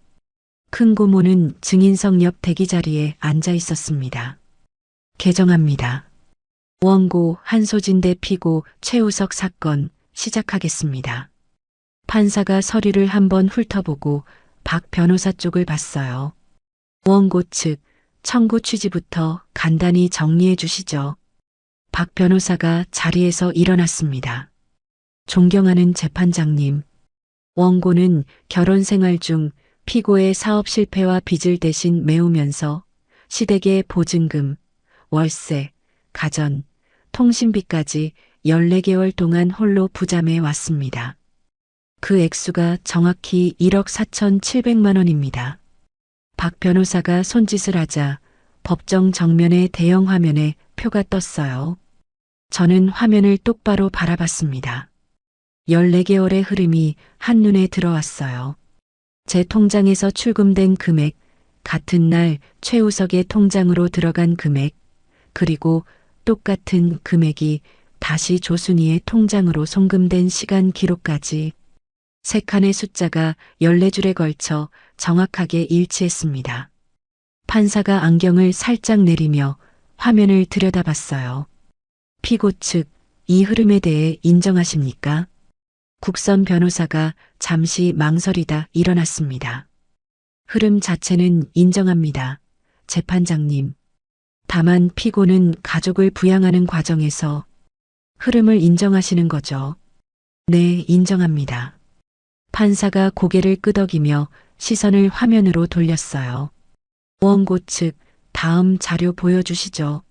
큰 고모는 증인석 옆 대기 자리에 앉아 있었습니다. 개정합니다. 원고 한소진 대 피고 최우석 사건 시작하겠습니다. 판사가 서류를 한번 훑어보고 박 변호사 쪽을 봤어요. 원고 측 청구 취지부터 간단히 정리해 주시죠. 박 변호사가 자리에서 일어났습니다. 존경하는 재판장님, 원고는 결혼 생활 중 피고의 사업 실패와 빚을 대신 메우면서 시댁의 보증금, 월세, 가전, 통신비까지 14개월 동안 홀로 부담해 왔습니다. 그 액수가 정확히 1억 4,700만 원입니다. 박 변호사가 손짓을 하자 법정 정면의 대형 화면에 표가 떴어요. 저는 화면을 똑바로 바라봤습니다. 14개월의 흐름이 한눈에 들어왔어요. 제 통장에서 출금된 금액, 같은 날 최우석의 통장으로 들어간 금액, 그리고 똑같은 금액이 다시 조순이의 통장으로 송금된 시간 기록까지 세 칸의 숫자가 14줄에 걸쳐 정확하게 일치했습니다. 판사가 안경을 살짝 내리며 화면을 들여다봤어요. 피고 측, 이 흐름에 대해 인정하십니까? 국선 변호사가 잠시 망설이다 일어났습니다. 흐름 자체는 인정합니다. 재판장님. 다만 피고는 가족을 부양하는 과정에서 흐름을 인정하시는 거죠. 네, 인정합니다. 판사가 고개를 끄덕이며 시선을 화면으로 돌렸어요. 원고 측, 다음 자료 보여주시죠.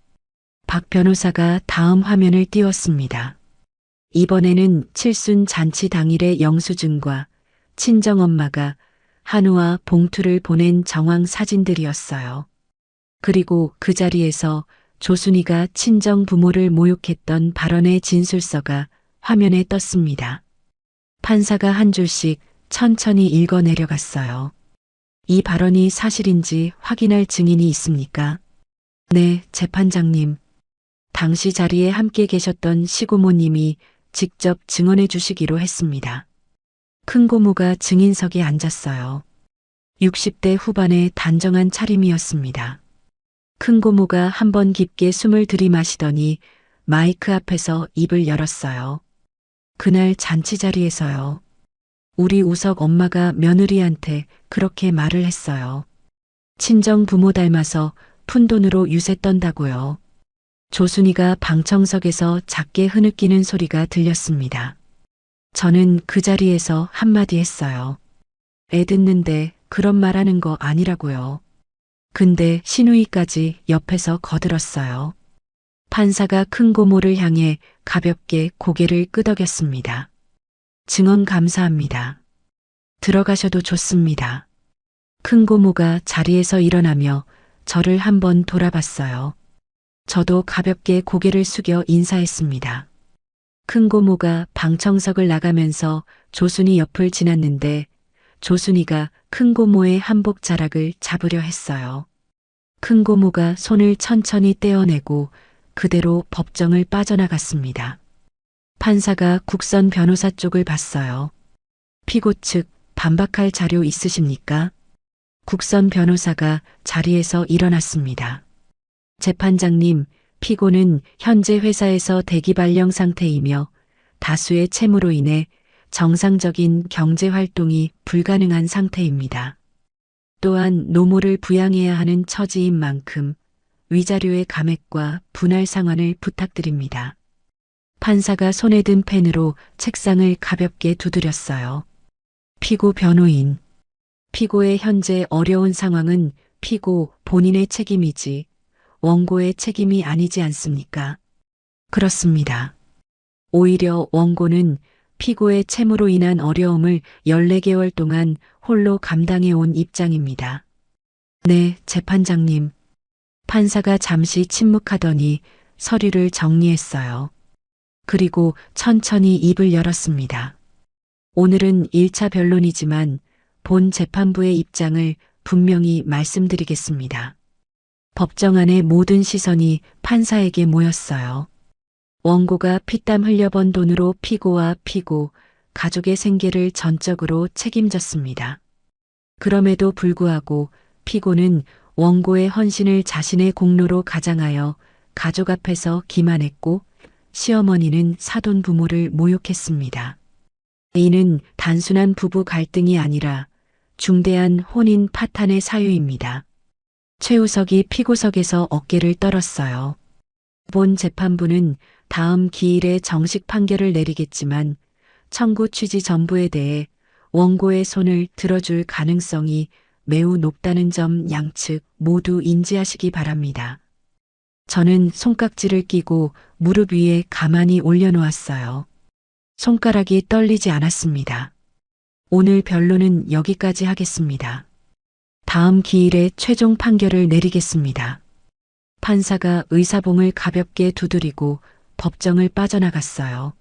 박 변호사가 다음 화면을 띄웠습니다. 이번에는 칠순 잔치 당일의 영수증과 친정엄마가 한우와 봉투를 보낸 정황 사진들이었어요. 그리고 그 자리에서 조순이가 친정 부모를 모욕했던 발언의 진술서가 화면에 떴습니다. 판사가 한 줄씩 천천히 읽어 내려갔어요. 이 발언이 사실인지 확인할 증인이 있습니까? 네, 재판장님. 당시 자리에 함께 계셨던 시고모님이 직접 증언해 주시기로 했습니다. 큰 고모가 증인석에 앉았어요. 60대 후반의 단정한 차림이었습니다. 큰 고모가 한번 깊게 숨을 들이마시더니 마이크 앞에서 입을 열었어요. 그날 잔치 자리에서요. 우리 우석 엄마가 며느리한테 그렇게 말을 했어요. 친정 부모 닮아서 푼돈으로 유세 떤다고요. 조순이가 방청석에서 작게 흐느끼는 소리가 들렸습니다. 저는 그 자리에서 한마디 했어요. 애 듣는데 그런 말 하는 거 아니라고요. 근데 시누이까지 옆에서 거들었어요. 판사가 큰 고모를 향해 가볍게 고개를 끄덕였습니다. 증언 감사합니다. 들어가셔도 좋습니다. 큰 고모가 자리에서 일어나며 저를 한번 돌아봤어요. 저도 가볍게 고개를 숙여 인사했습니다. 큰 고모가 방청석을 나가면서 조순이 옆을 지났는데 조순이가 큰 고모의 한복 자락을 잡으려 했어요. 큰 고모가 손을 천천히 떼어내고 그대로 법정을 빠져나갔습니다. 판사가 국선 변호사 쪽을 봤어요. 피고 측 반박할 자료 있으십니까? 국선 변호사가 자리에서 일어났습니다. 재판장님, 피고는 현재 회사에서 대기 발령 상태이며 다수의 채무로 인해 정상적인 경제 활동이 불가능한 상태입니다. 또한 노모를 부양해야 하는 처지인 만큼 위자료의 감액과 분할 상환을 부탁드립니다. 판사가 손에 든 펜으로 책상을 가볍게 두드렸어요. 피고 변호인. 피고의 현재 어려운 상황은 피고 본인의 책임이지 원고의 책임이 아니지 않습니까? 그렇습니다. 오히려 원고는 피고의 채무로 인한 어려움을 14개월 동안 홀로 감당해 온 입장입니다. 네, 재판장님. 판사가 잠시 침묵하더니 서류를 정리했어요. 그리고 천천히 입을 열었습니다. 오늘은 1차 변론이지만 본 재판부의 입장을 분명히 말씀드리겠습니다. 법정 안의 모든 시선이 판사에게 모였어요. 원고가 피땀 흘려번 돈으로 피고와 피고, 가족의 생계를 전적으로 책임졌습니다. 그럼에도 불구하고 피고는 원고의 헌신을 자신의 공로로 가장하여 가족 앞에서 기만했고 시어머니는 사돈 부모를 모욕했습니다. 이는 단순한 부부 갈등이 아니라 중대한 혼인 파탄의 사유입니다. 최우석이 피고석에서 어깨를 떨었어요. 본 재판부는 다음 기일에 정식 판결을 내리겠지만 청구 취지 전부에 대해 원고의 손을 들어줄 가능성이 매우 높다는 점 양측 모두 인지하시기 바랍니다. 저는 손깍지를 끼고 무릎 위에 가만히 올려놓았어요. 손가락이 떨리지 않았습니다. 오늘 변론은 여기까지 하겠습니다. 다음 기일에 최종 판결을 내리겠습니다. 판사가 의사봉을 가볍게 두드리고 법정을 빠져나갔어요.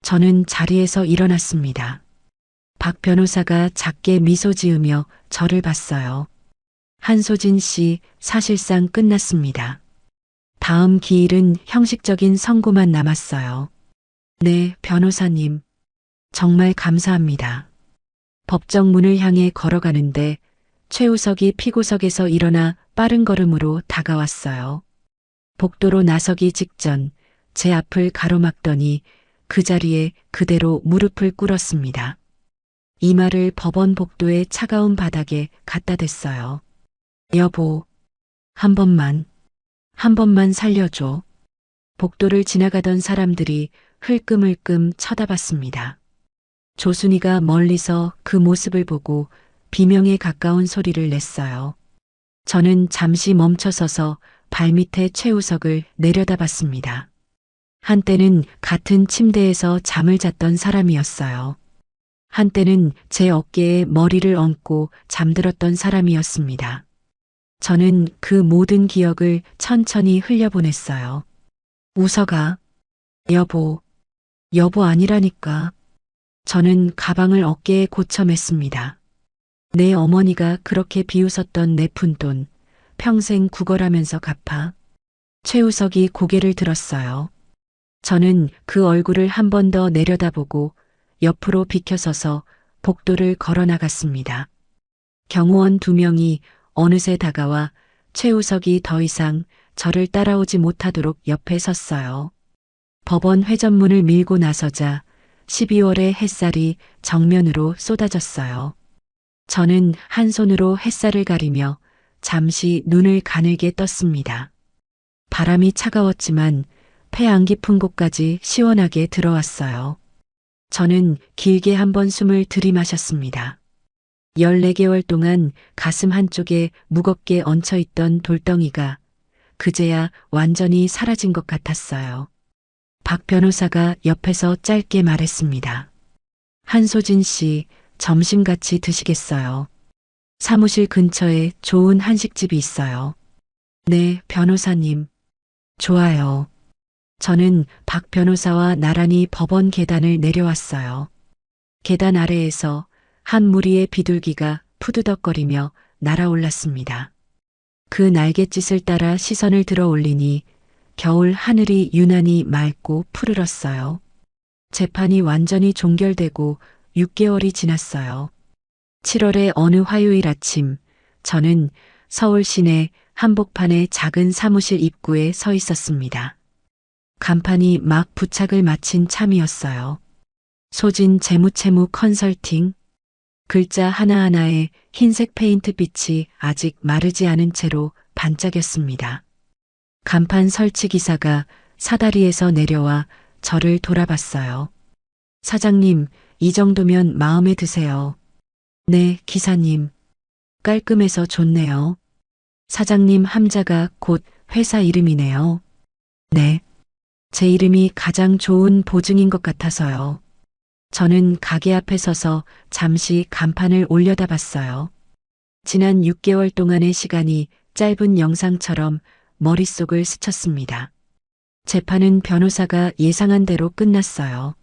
저는 자리에서 일어났습니다. 박 변호사가 작게 미소 지으며 저를 봤어요. 한소진 씨, 사실상 끝났습니다. 다음 기일은 형식적인 선고만 남았어요. 네, 변호사님. 정말 감사합니다. 법정 문을 향해 걸어가는데 최우석이 피고석에서 일어나 빠른 걸음으로 다가왔어요. 복도로 나서기 직전 제 앞을 가로막더니 그 자리에 그대로 무릎을 꿇었습니다. 이마를 법원 복도의 차가운 바닥에 갖다 댔어요. 여보, 한 번만 살려줘. 복도를 지나가던 사람들이 흘끔흘끔 쳐다봤습니다. 조순이가 멀리서 그 모습을 보고 비명에 가까운 소리를 냈어요. 저는 잠시 멈춰서서 발밑에 최우석을 내려다봤습니다. 한때는 같은 침대에서 잠을 잤던 사람이었어요. 한때는 제 어깨에 머리를 얹고 잠들었던 사람이었습니다. 저는 그 모든 기억을 천천히 흘려보냈어요. 우석아, 여보 아니라니까. 저는 가방을 어깨에 고쳐 맸습니다. 내 어머니가 그렇게 비웃었던 내 푼돈, 평생 구걸하면서 갚아. 최우석이 고개를 들었어요. 저는 그 얼굴을 한 번 더 내려다보고 옆으로 비켜서서 복도를 걸어 나갔습니다. 경호원 2명이 어느새 다가와 최우석이 더 이상 저를 따라오지 못하도록 옆에 섰어요. 법원 회전문을 밀고 나서자 12월의 햇살이 정면으로 쏟아졌어요. 저는 한 손으로 햇살을 가리며 잠시 눈을 가늘게 떴습니다. 바람이 차가웠지만 폐 안 깊은 곳까지 시원하게 들어왔어요. 저는 길게 한번 숨을 들이마셨습니다. 14개월 동안 가슴 한쪽에 무겁게 얹혀있던 돌덩이가 그제야 완전히 사라진 것 같았어요. 박 변호사가 옆에서 짧게 말했습니다. 한소진 씨, 점심 같이 드시겠어요? 사무실 근처에 좋은 한식집이 있어요. 네, 변호사님. 좋아요. 저는 박 변호사와 나란히 법원 계단을 내려왔어요. 계단 아래에서 한 무리의 비둘기가 푸드덕거리며 날아올랐습니다. 그 날갯짓을 따라 시선을 들어 올리니 겨울 하늘이 유난히 맑고 푸르렀어요. 재판이 완전히 종결되고 6개월이 지났어요. 7월의 어느 화요일 아침, 저는 서울 시내 한복판의 작은 사무실 입구에 서 있었습니다. 간판이 막 부착을 마친 참이었어요. 소진 재무채무 컨설팅. 글자 하나하나에 흰색 페인트빛이 아직 마르지 않은 채로 반짝였습니다. 간판 설치 기사가 사다리에서 내려와 저를 돌아봤어요. 사장님, 이 정도면 마음에 드세요. 네, 기사님. 깔끔해서 좋네요. 사장님 함자가 곧 회사 이름이네요. 네. 제 이름이 가장 좋은 보증인 것 같아서요. 저는 가게 앞에 서서 잠시 간판을 올려다봤어요. 지난 6개월 동안의 시간이 짧은 영상처럼 머릿속을 스쳤습니다. 재판은 변호사가 예상한 대로 끝났어요.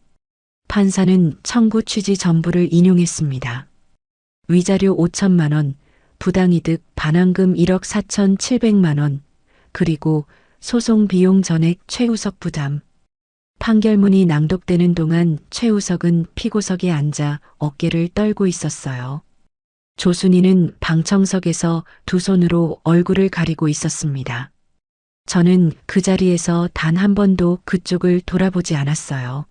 판사는 청구 취지 전부를 인용했습니다. 위자료 5천만 원, 부당이득 반환금 1억 4,700만 원, 그리고 소송 비용 전액 최우석 부담. 판결문이 낭독되는 동안 최우석은 피고석에 앉아 어깨를 떨고 있었어요. 조순이는 방청석에서 두 손으로 얼굴을 가리고 있었습니다. 저는 그 자리에서 단 한 번도 그쪽을 돌아보지 않았어요.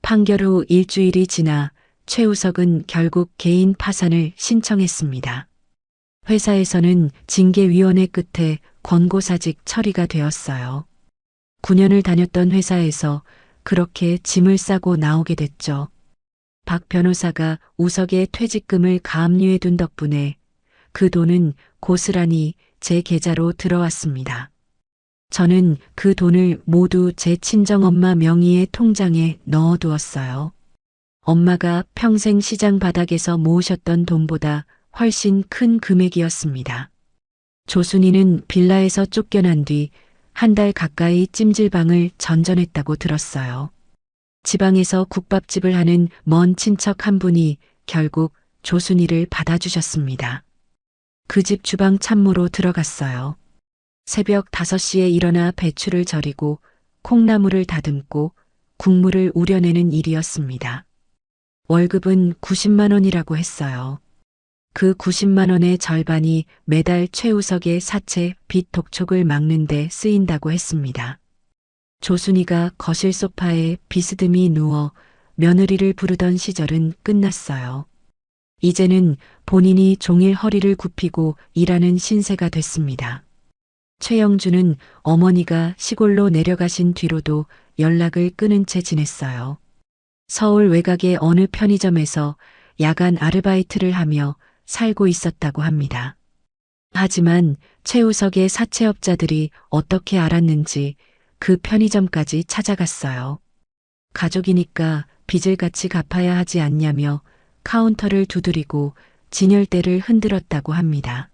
판결 후 일주일이 지나 최우석은 결국 개인 파산을 신청했습니다. 회사에서는 징계위원회 끝에 권고사직 처리가 되었어요. 9년을 다녔던 회사에서 그렇게 짐을 싸고 나오게 됐죠. 박 변호사가 우석의 퇴직금을 가압류해 둔 덕분에 그 돈은 고스란히 제 계좌로 들어왔습니다. 저는 그 돈을 모두 제 친정엄마 명의의 통장에 넣어두었어요. 엄마가 평생 시장 바닥에서 모으셨던 돈보다 훨씬 큰 금액이었습니다. 조순이는 빌라에서 쫓겨난 뒤 한 달 가까이 찜질방을 전전했다고 들었어요. 지방에서 국밥집을 하는 먼 친척 한 분이 결국 조순이를 받아주셨습니다. 그 집 주방 참모로 들어갔어요. 새벽 5시에 일어나 배추를 절이고 콩나물을 다듬고 국물을 우려내는 일이었습니다. 월급은 90만 원이라고 했어요. 그 90만 원의 절반이 매달 최우석의 사채 빚 독촉을 막는 데 쓰인다고 했습니다. 조순이가 거실 소파에 비스듬히 누워 며느리를 부르던 시절은 끝났어요. 이제는 본인이 종일 허리를 굽히고 일하는 신세가 됐습니다. 최영주는 어머니가 시골로 내려가신 뒤로도 연락을 끊은 채 지냈어요. 서울 외곽의 어느 편의점에서 야간 아르바이트를 하며 살고 있었다고 합니다. 하지만 최우석의 사채업자들이 어떻게 알았는지 그 편의점까지 찾아갔어요. 가족이니까 빚을 같이 갚아야 하지 않냐며 카운터를 두드리고 진열대를 흔들었다고 합니다.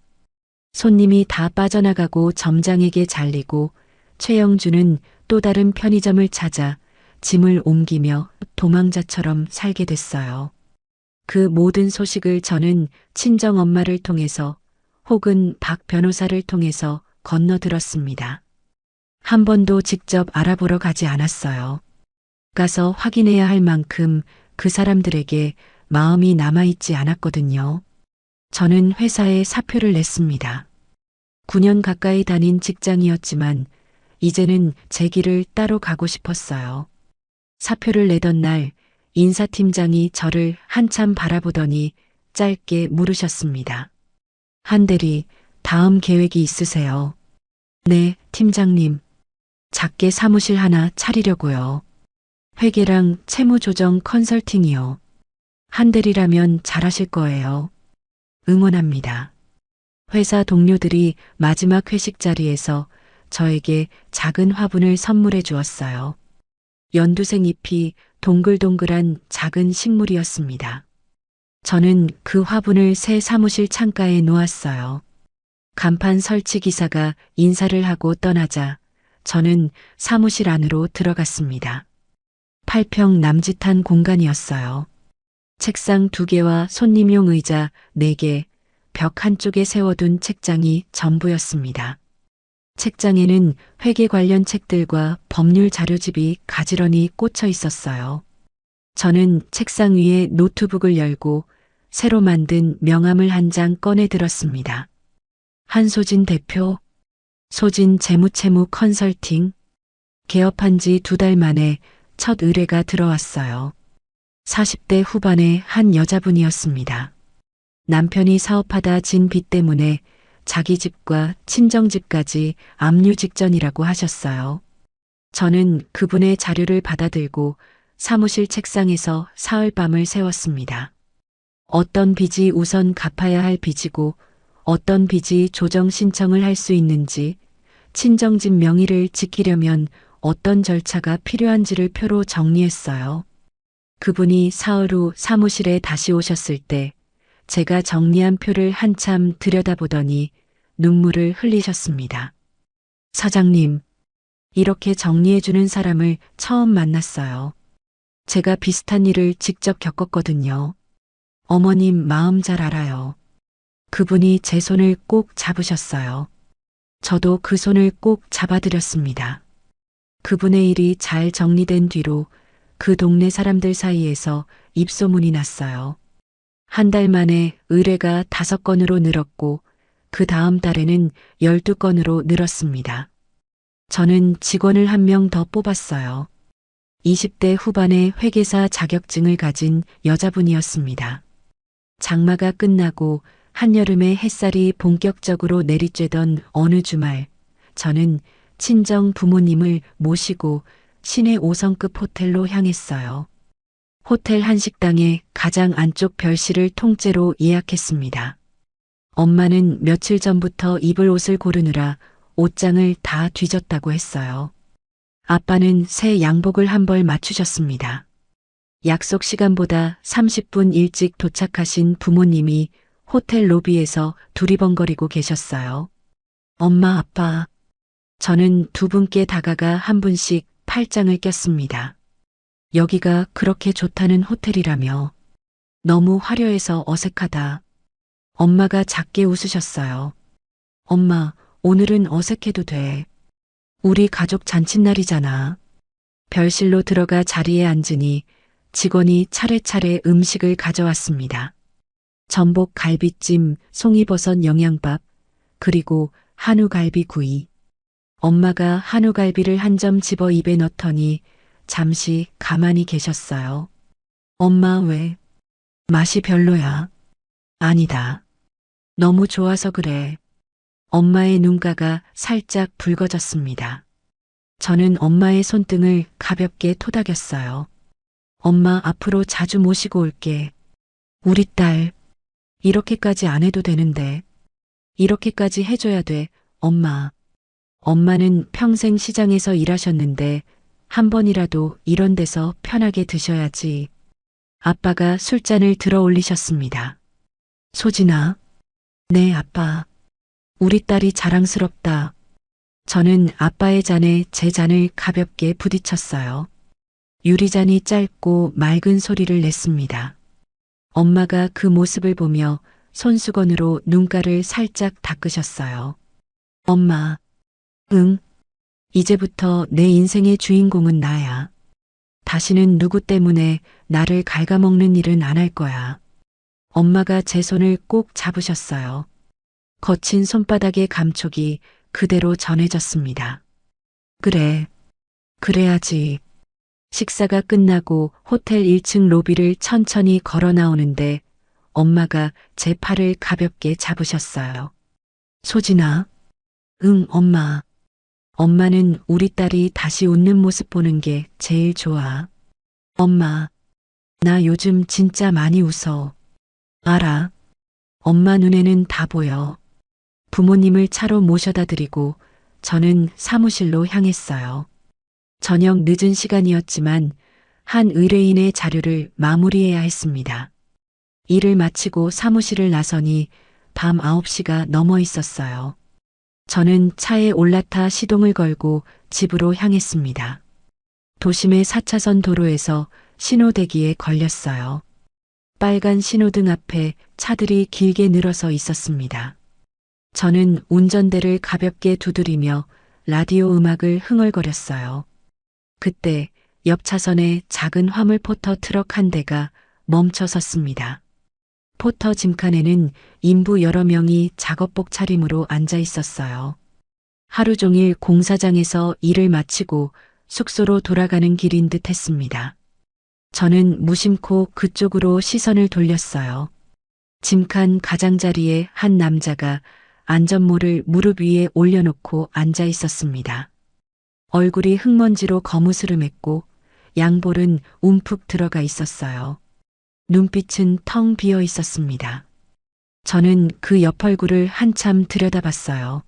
손님이 다 빠져나가고 점장에게 잘리고 최영주는 또 다른 편의점을 찾아 짐을 옮기며 도망자처럼 살게 됐어요. 그 모든 소식을 저는 친정엄마를 통해서 혹은 박 변호사를 통해서 건너들었습니다. 한 번도 직접 알아보러 가지 않았어요. 가서 확인해야 할 만큼 그 사람들에게 마음이 남아있지 않았거든요. 저는 회사에 사표를 냈습니다. 9년 가까이 다닌 직장이었지만 이제는 제 길을 따로 가고 싶었어요. 사표를 내던 날 인사팀장이 저를 한참 바라보더니 짧게 물으셨습니다. 한 대리, 다음 계획이 있으세요? 네, 팀장님. 작게 사무실 하나 차리려고요. 회계랑 채무조정 컨설팅이요. 한 대리라면 잘하실 거예요. 응원합니다. 회사 동료들이 마지막 회식 자리에서 저에게 작은 화분을 선물해 주었어요. 연두색 잎이 동글동글한 작은 식물이었습니다. 저는 그 화분을 새 사무실 창가에 놓았어요. 간판 설치 기사가 인사를 하고 떠나자 저는 사무실 안으로 들어갔습니다. 8평 남짓한 공간이었어요. 책상 2개와 손님용 의자 4개, 벽 한쪽에 세워둔 책장이 전부였습니다. 책장에는 회계 관련 책들과 법률 자료집이 가지런히 꽂혀 있었어요. 저는 책상 위에 노트북을 열고 새로 만든 명함을 한 장 꺼내 들었습니다. 한소진 대표, 소진 재무채무 컨설팅, 개업한 지 2달 만에 첫 의뢰가 들어왔어요. 40대 후반의 한 여자분이었습니다. 남편이 사업하다 진 빚 때문에 자기 집과 친정집까지 압류 직전이라고 하셨어요. 저는 그분의 자료를 받아들고 사무실 책상에서 사흘밤을 새웠습니다. 어떤 빚이 우선 갚아야 할 빚이고 어떤 빚이 조정 신청을 할 수 있는지, 친정집 명의를 지키려면 어떤 절차가 필요한지를 표로 정리했어요. 그분이 사흘 후 사무실에 다시 오셨을 때 제가 정리한 표를 한참 들여다보더니 눈물을 흘리셨습니다. 사장님, 이렇게 정리해주는 사람을 처음 만났어요. 제가 비슷한 일을 직접 겪었거든요. 어머님 마음 잘 알아요. 그분이 제 손을 꼭 잡으셨어요. 저도 그 손을 꼭 잡아드렸습니다. 그분의 일이 잘 정리된 뒤로 그 동네 사람들 사이에서 입소문이 났어요. 한 달 만에 의뢰가 5건으로 늘었고 그 다음 달에는 12건으로 늘었습니다. 저는 직원을 1명 더 뽑았어요. 20대 후반의 회계사 자격증을 가진 여자분이었습니다. 장마가 끝나고 한여름에 햇살이 본격적으로 내리쬐던 어느 주말, 저는 친정 부모님을 모시고 시내 5성급 호텔로 향했어요. 호텔 한식당에 가장 안쪽 별실을 통째로 예약했습니다. 엄마는 며칠 전부터 입을 옷을 고르느라 옷장을 다 뒤졌다고 했어요. 아빠는 새 양복을 한 벌 맞추셨습니다. 약속 시간보다 30분 일찍 도착하신 부모님이 호텔 로비에서 두리번거리고 계셨어요. 엄마, 아빠. 저는 2분께 다가가 한 분씩 팔짱을 꼈습니다. 여기가 그렇게 좋다는 호텔이라며. 너무 화려해서 어색하다. 엄마가 작게 웃으셨어요. 엄마, 오늘은 어색해도 돼. 우리 가족 잔칫날이잖아. 별실로 들어가 자리에 앉으니 직원이 차례차례 음식을 가져왔습니다. 전복 갈비찜, 송이버섯 영양밥, 그리고 한우갈비구이. 엄마가 한우갈비를 한 점 집어 입에 넣더니 잠시 가만히 계셨어요. 엄마 왜? 맛이 별로야. 아니다. 너무 좋아서 그래. 엄마의 눈가가 살짝 붉어졌습니다. 저는 엄마의 손등을 가볍게 토닥였어요. 엄마 앞으로 자주 모시고 올게. 우리 딸, 이렇게까지 안 해도 되는데. 이렇게까지 해줘야 돼, 엄마. 엄마는 평생 시장에서 일하셨는데 한 번이라도 이런 데서 편하게 드셔야지. 아빠가 술잔을 들어 올리셨습니다. 소진아. 네, 아빠. 우리 딸이 자랑스럽다. 저는 아빠의 잔에 제 잔을 가볍게 부딪혔어요. 유리잔이 짧고 맑은 소리를 냈습니다. 엄마가 그 모습을 보며 손수건으로 눈가를 살짝 닦으셨어요. 엄마. 응. 이제부터 내 인생의 주인공은 나야. 다시는 누구 때문에 나를 갉아먹는 일은 안 할 거야. 엄마가 제 손을 꼭 잡으셨어요. 거친 손바닥의 감촉이 그대로 전해졌습니다. 그래. 그래야지. 식사가 끝나고 호텔 1층 로비를 천천히 걸어 나오는데 엄마가 제 팔을 가볍게 잡으셨어요. 소진아. 응, 엄마. 엄마는 우리 딸이 다시 웃는 모습 보는 게 제일 좋아. 엄마, 나 요즘 진짜 많이 웃어. 알아. 엄마 눈에는 다 보여. 부모님을 차로 모셔다 드리고 저는 사무실로 향했어요. 저녁 늦은 시간이었지만 한 의뢰인의 자료를 마무리해야 했습니다. 일을 마치고 사무실을 나서니 밤 9시가 넘어 있었어요. 저는 차에 올라타 시동을 걸고 집으로 향했습니다. 도심의 4차선 도로에서 신호대기에 걸렸어요. 빨간 신호등 앞에 차들이 길게 늘어서 있었습니다. 저는 운전대를 가볍게 두드리며 라디오 음악을 흥얼거렸어요. 그때 옆 차선에 작은 화물 포터 트럭 한 대가 멈춰 섰습니다. 포터 짐칸에는 인부 여러 명이 작업복 차림으로 앉아 있었어요. 하루 종일 공사장에서 일을 마치고 숙소로 돌아가는 길인 듯 했습니다. 저는 무심코 그쪽으로 시선을 돌렸어요. 짐칸 가장자리에 한 남자가 안전모를 무릎 위에 올려놓고 앉아 있었습니다. 얼굴이 흙먼지로 거무스름했고 양볼은 움푹 들어가 있었어요. 눈빛은 텅 비어 있었습니다. 저는 그 옆 얼굴을 한참 들여다봤어요.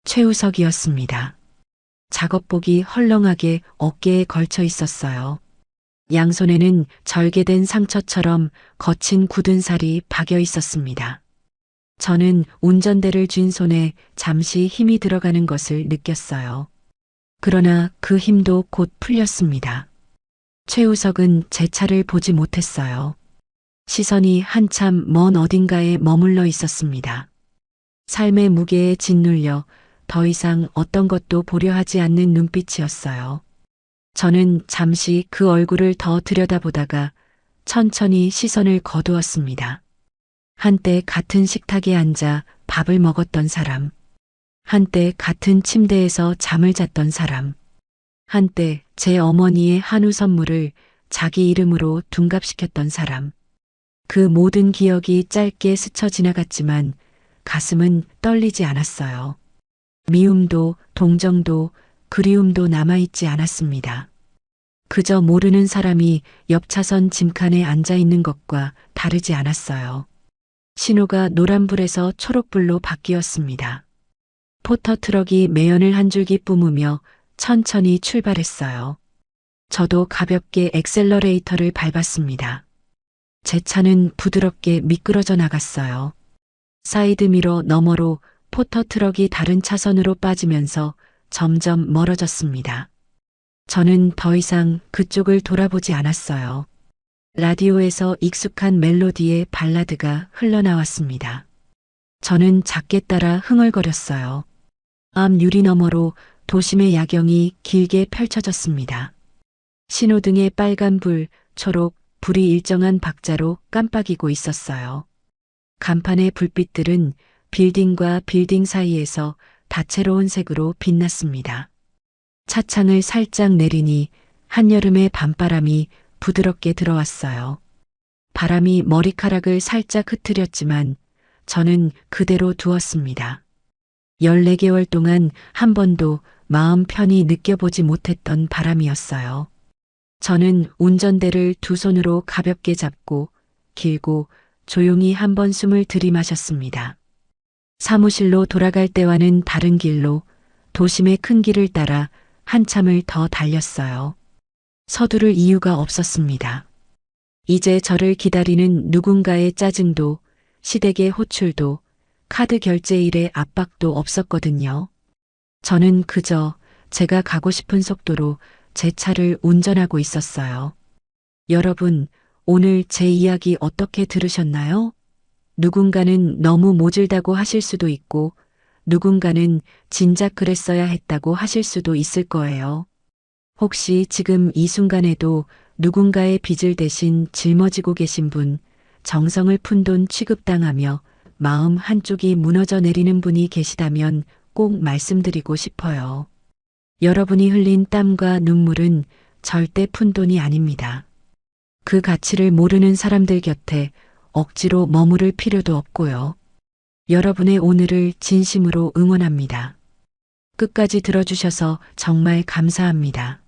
최우석이었습니다. 작업복이 헐렁하게 어깨에 걸쳐 있었어요. 양손에는 절개된 상처처럼 거친 굳은 살이 박여 있었습니다. 저는 운전대를 쥔 손에 잠시 힘이 들어가는 것을 느꼈어요. 그러나 그 힘도 곧 풀렸습니다. 최우석은 제 차를 보지 못했어요. 시선이 한참 먼 어딘가에 머물러 있었습니다. 삶의 무게에 짓눌려 더 이상 어떤 것도 보려 하지 않는 눈빛이었어요. 저는 잠시 그 얼굴을 더 들여다보다가 천천히 시선을 거두었습니다. 한때 같은 식탁에 앉아 밥을 먹었던 사람, 한때 같은 침대에서 잠을 잤던 사람, 한때 제 어머니의 한우 선물을 자기 이름으로 둔갑시켰던 사람. 그 모든 기억이 짧게 스쳐 지나갔지만 가슴은 떨리지 않았어요. 미움도 동정도 그리움도 남아있지 않았습니다. 그저 모르는 사람이 옆 차선 짐칸에 앉아 있는 것과 다르지 않았어요. 신호가 노란불에서 초록불로 바뀌었습니다. 포터 트럭이 매연을 한 줄기 뿜으며 천천히 출발했어요. 저도 가볍게 엑셀러레이터를 밟았습니다. 제 차는 부드럽게 미끄러져 나갔어요. 사이드미러 너머로 포터 트럭이 다른 차선으로 빠지면서 점점 멀어졌습니다. 저는 더 이상 그쪽을 돌아보지 않았어요. 라디오에서 익숙한 멜로디의 발라드가 흘러나왔습니다. 저는 작게 따라 흥얼거렸어요. 앞 유리 너머로 도심의 야경이 길게 펼쳐졌습니다. 신호등의 빨간 불, 초록, 불이 일정한 박자로 깜빡이고 있었어요. 간판의 불빛들은 빌딩과 빌딩 사이에서 다채로운 색으로 빛났습니다. 차창을 살짝 내리니 한여름의 밤바람이 부드럽게 들어왔어요. 바람이 머리카락을 살짝 흐트렸지만 저는 그대로 두었습니다. 14개월 동안 한 번도 마음 편히 느껴보지 못했던 바람이었어요. 저는 운전대를 두 손으로 가볍게 잡고 길고 조용히 한 번 숨을 들이마셨습니다. 사무실로 돌아갈 때와는 다른 길로 도심의 큰 길을 따라 한참을 더 달렸어요. 서두를 이유가 없었습니다. 이제 저를 기다리는 누군가의 짜증도 시댁의 호출도 카드 결제일의 압박도 없었거든요. 저는 그저 제가 가고 싶은 속도로 제 차를 운전하고 있었어요. 여러분, 오늘 제 이야기 어떻게 들으셨나요? 누군가는 너무 모질다고 하실 수도 있고, 누군가는 진작 그랬어야 했다고 하실 수도 있을 거예요. 혹시 지금 이 순간에도 누군가의 빚을 대신 짊어지고 계신 분, 정성을 푼 돈 취급당하며 마음 한쪽이 무너져 내리는 분이 계시다면 꼭 말씀드리고 싶어요. 여러분이 흘린 땀과 눈물은 절대 푼돈이 아닙니다. 그 가치를 모르는 사람들 곁에 억지로 머무를 필요도 없고요. 여러분의 오늘을 진심으로 응원합니다. 끝까지 들어주셔서 정말 감사합니다.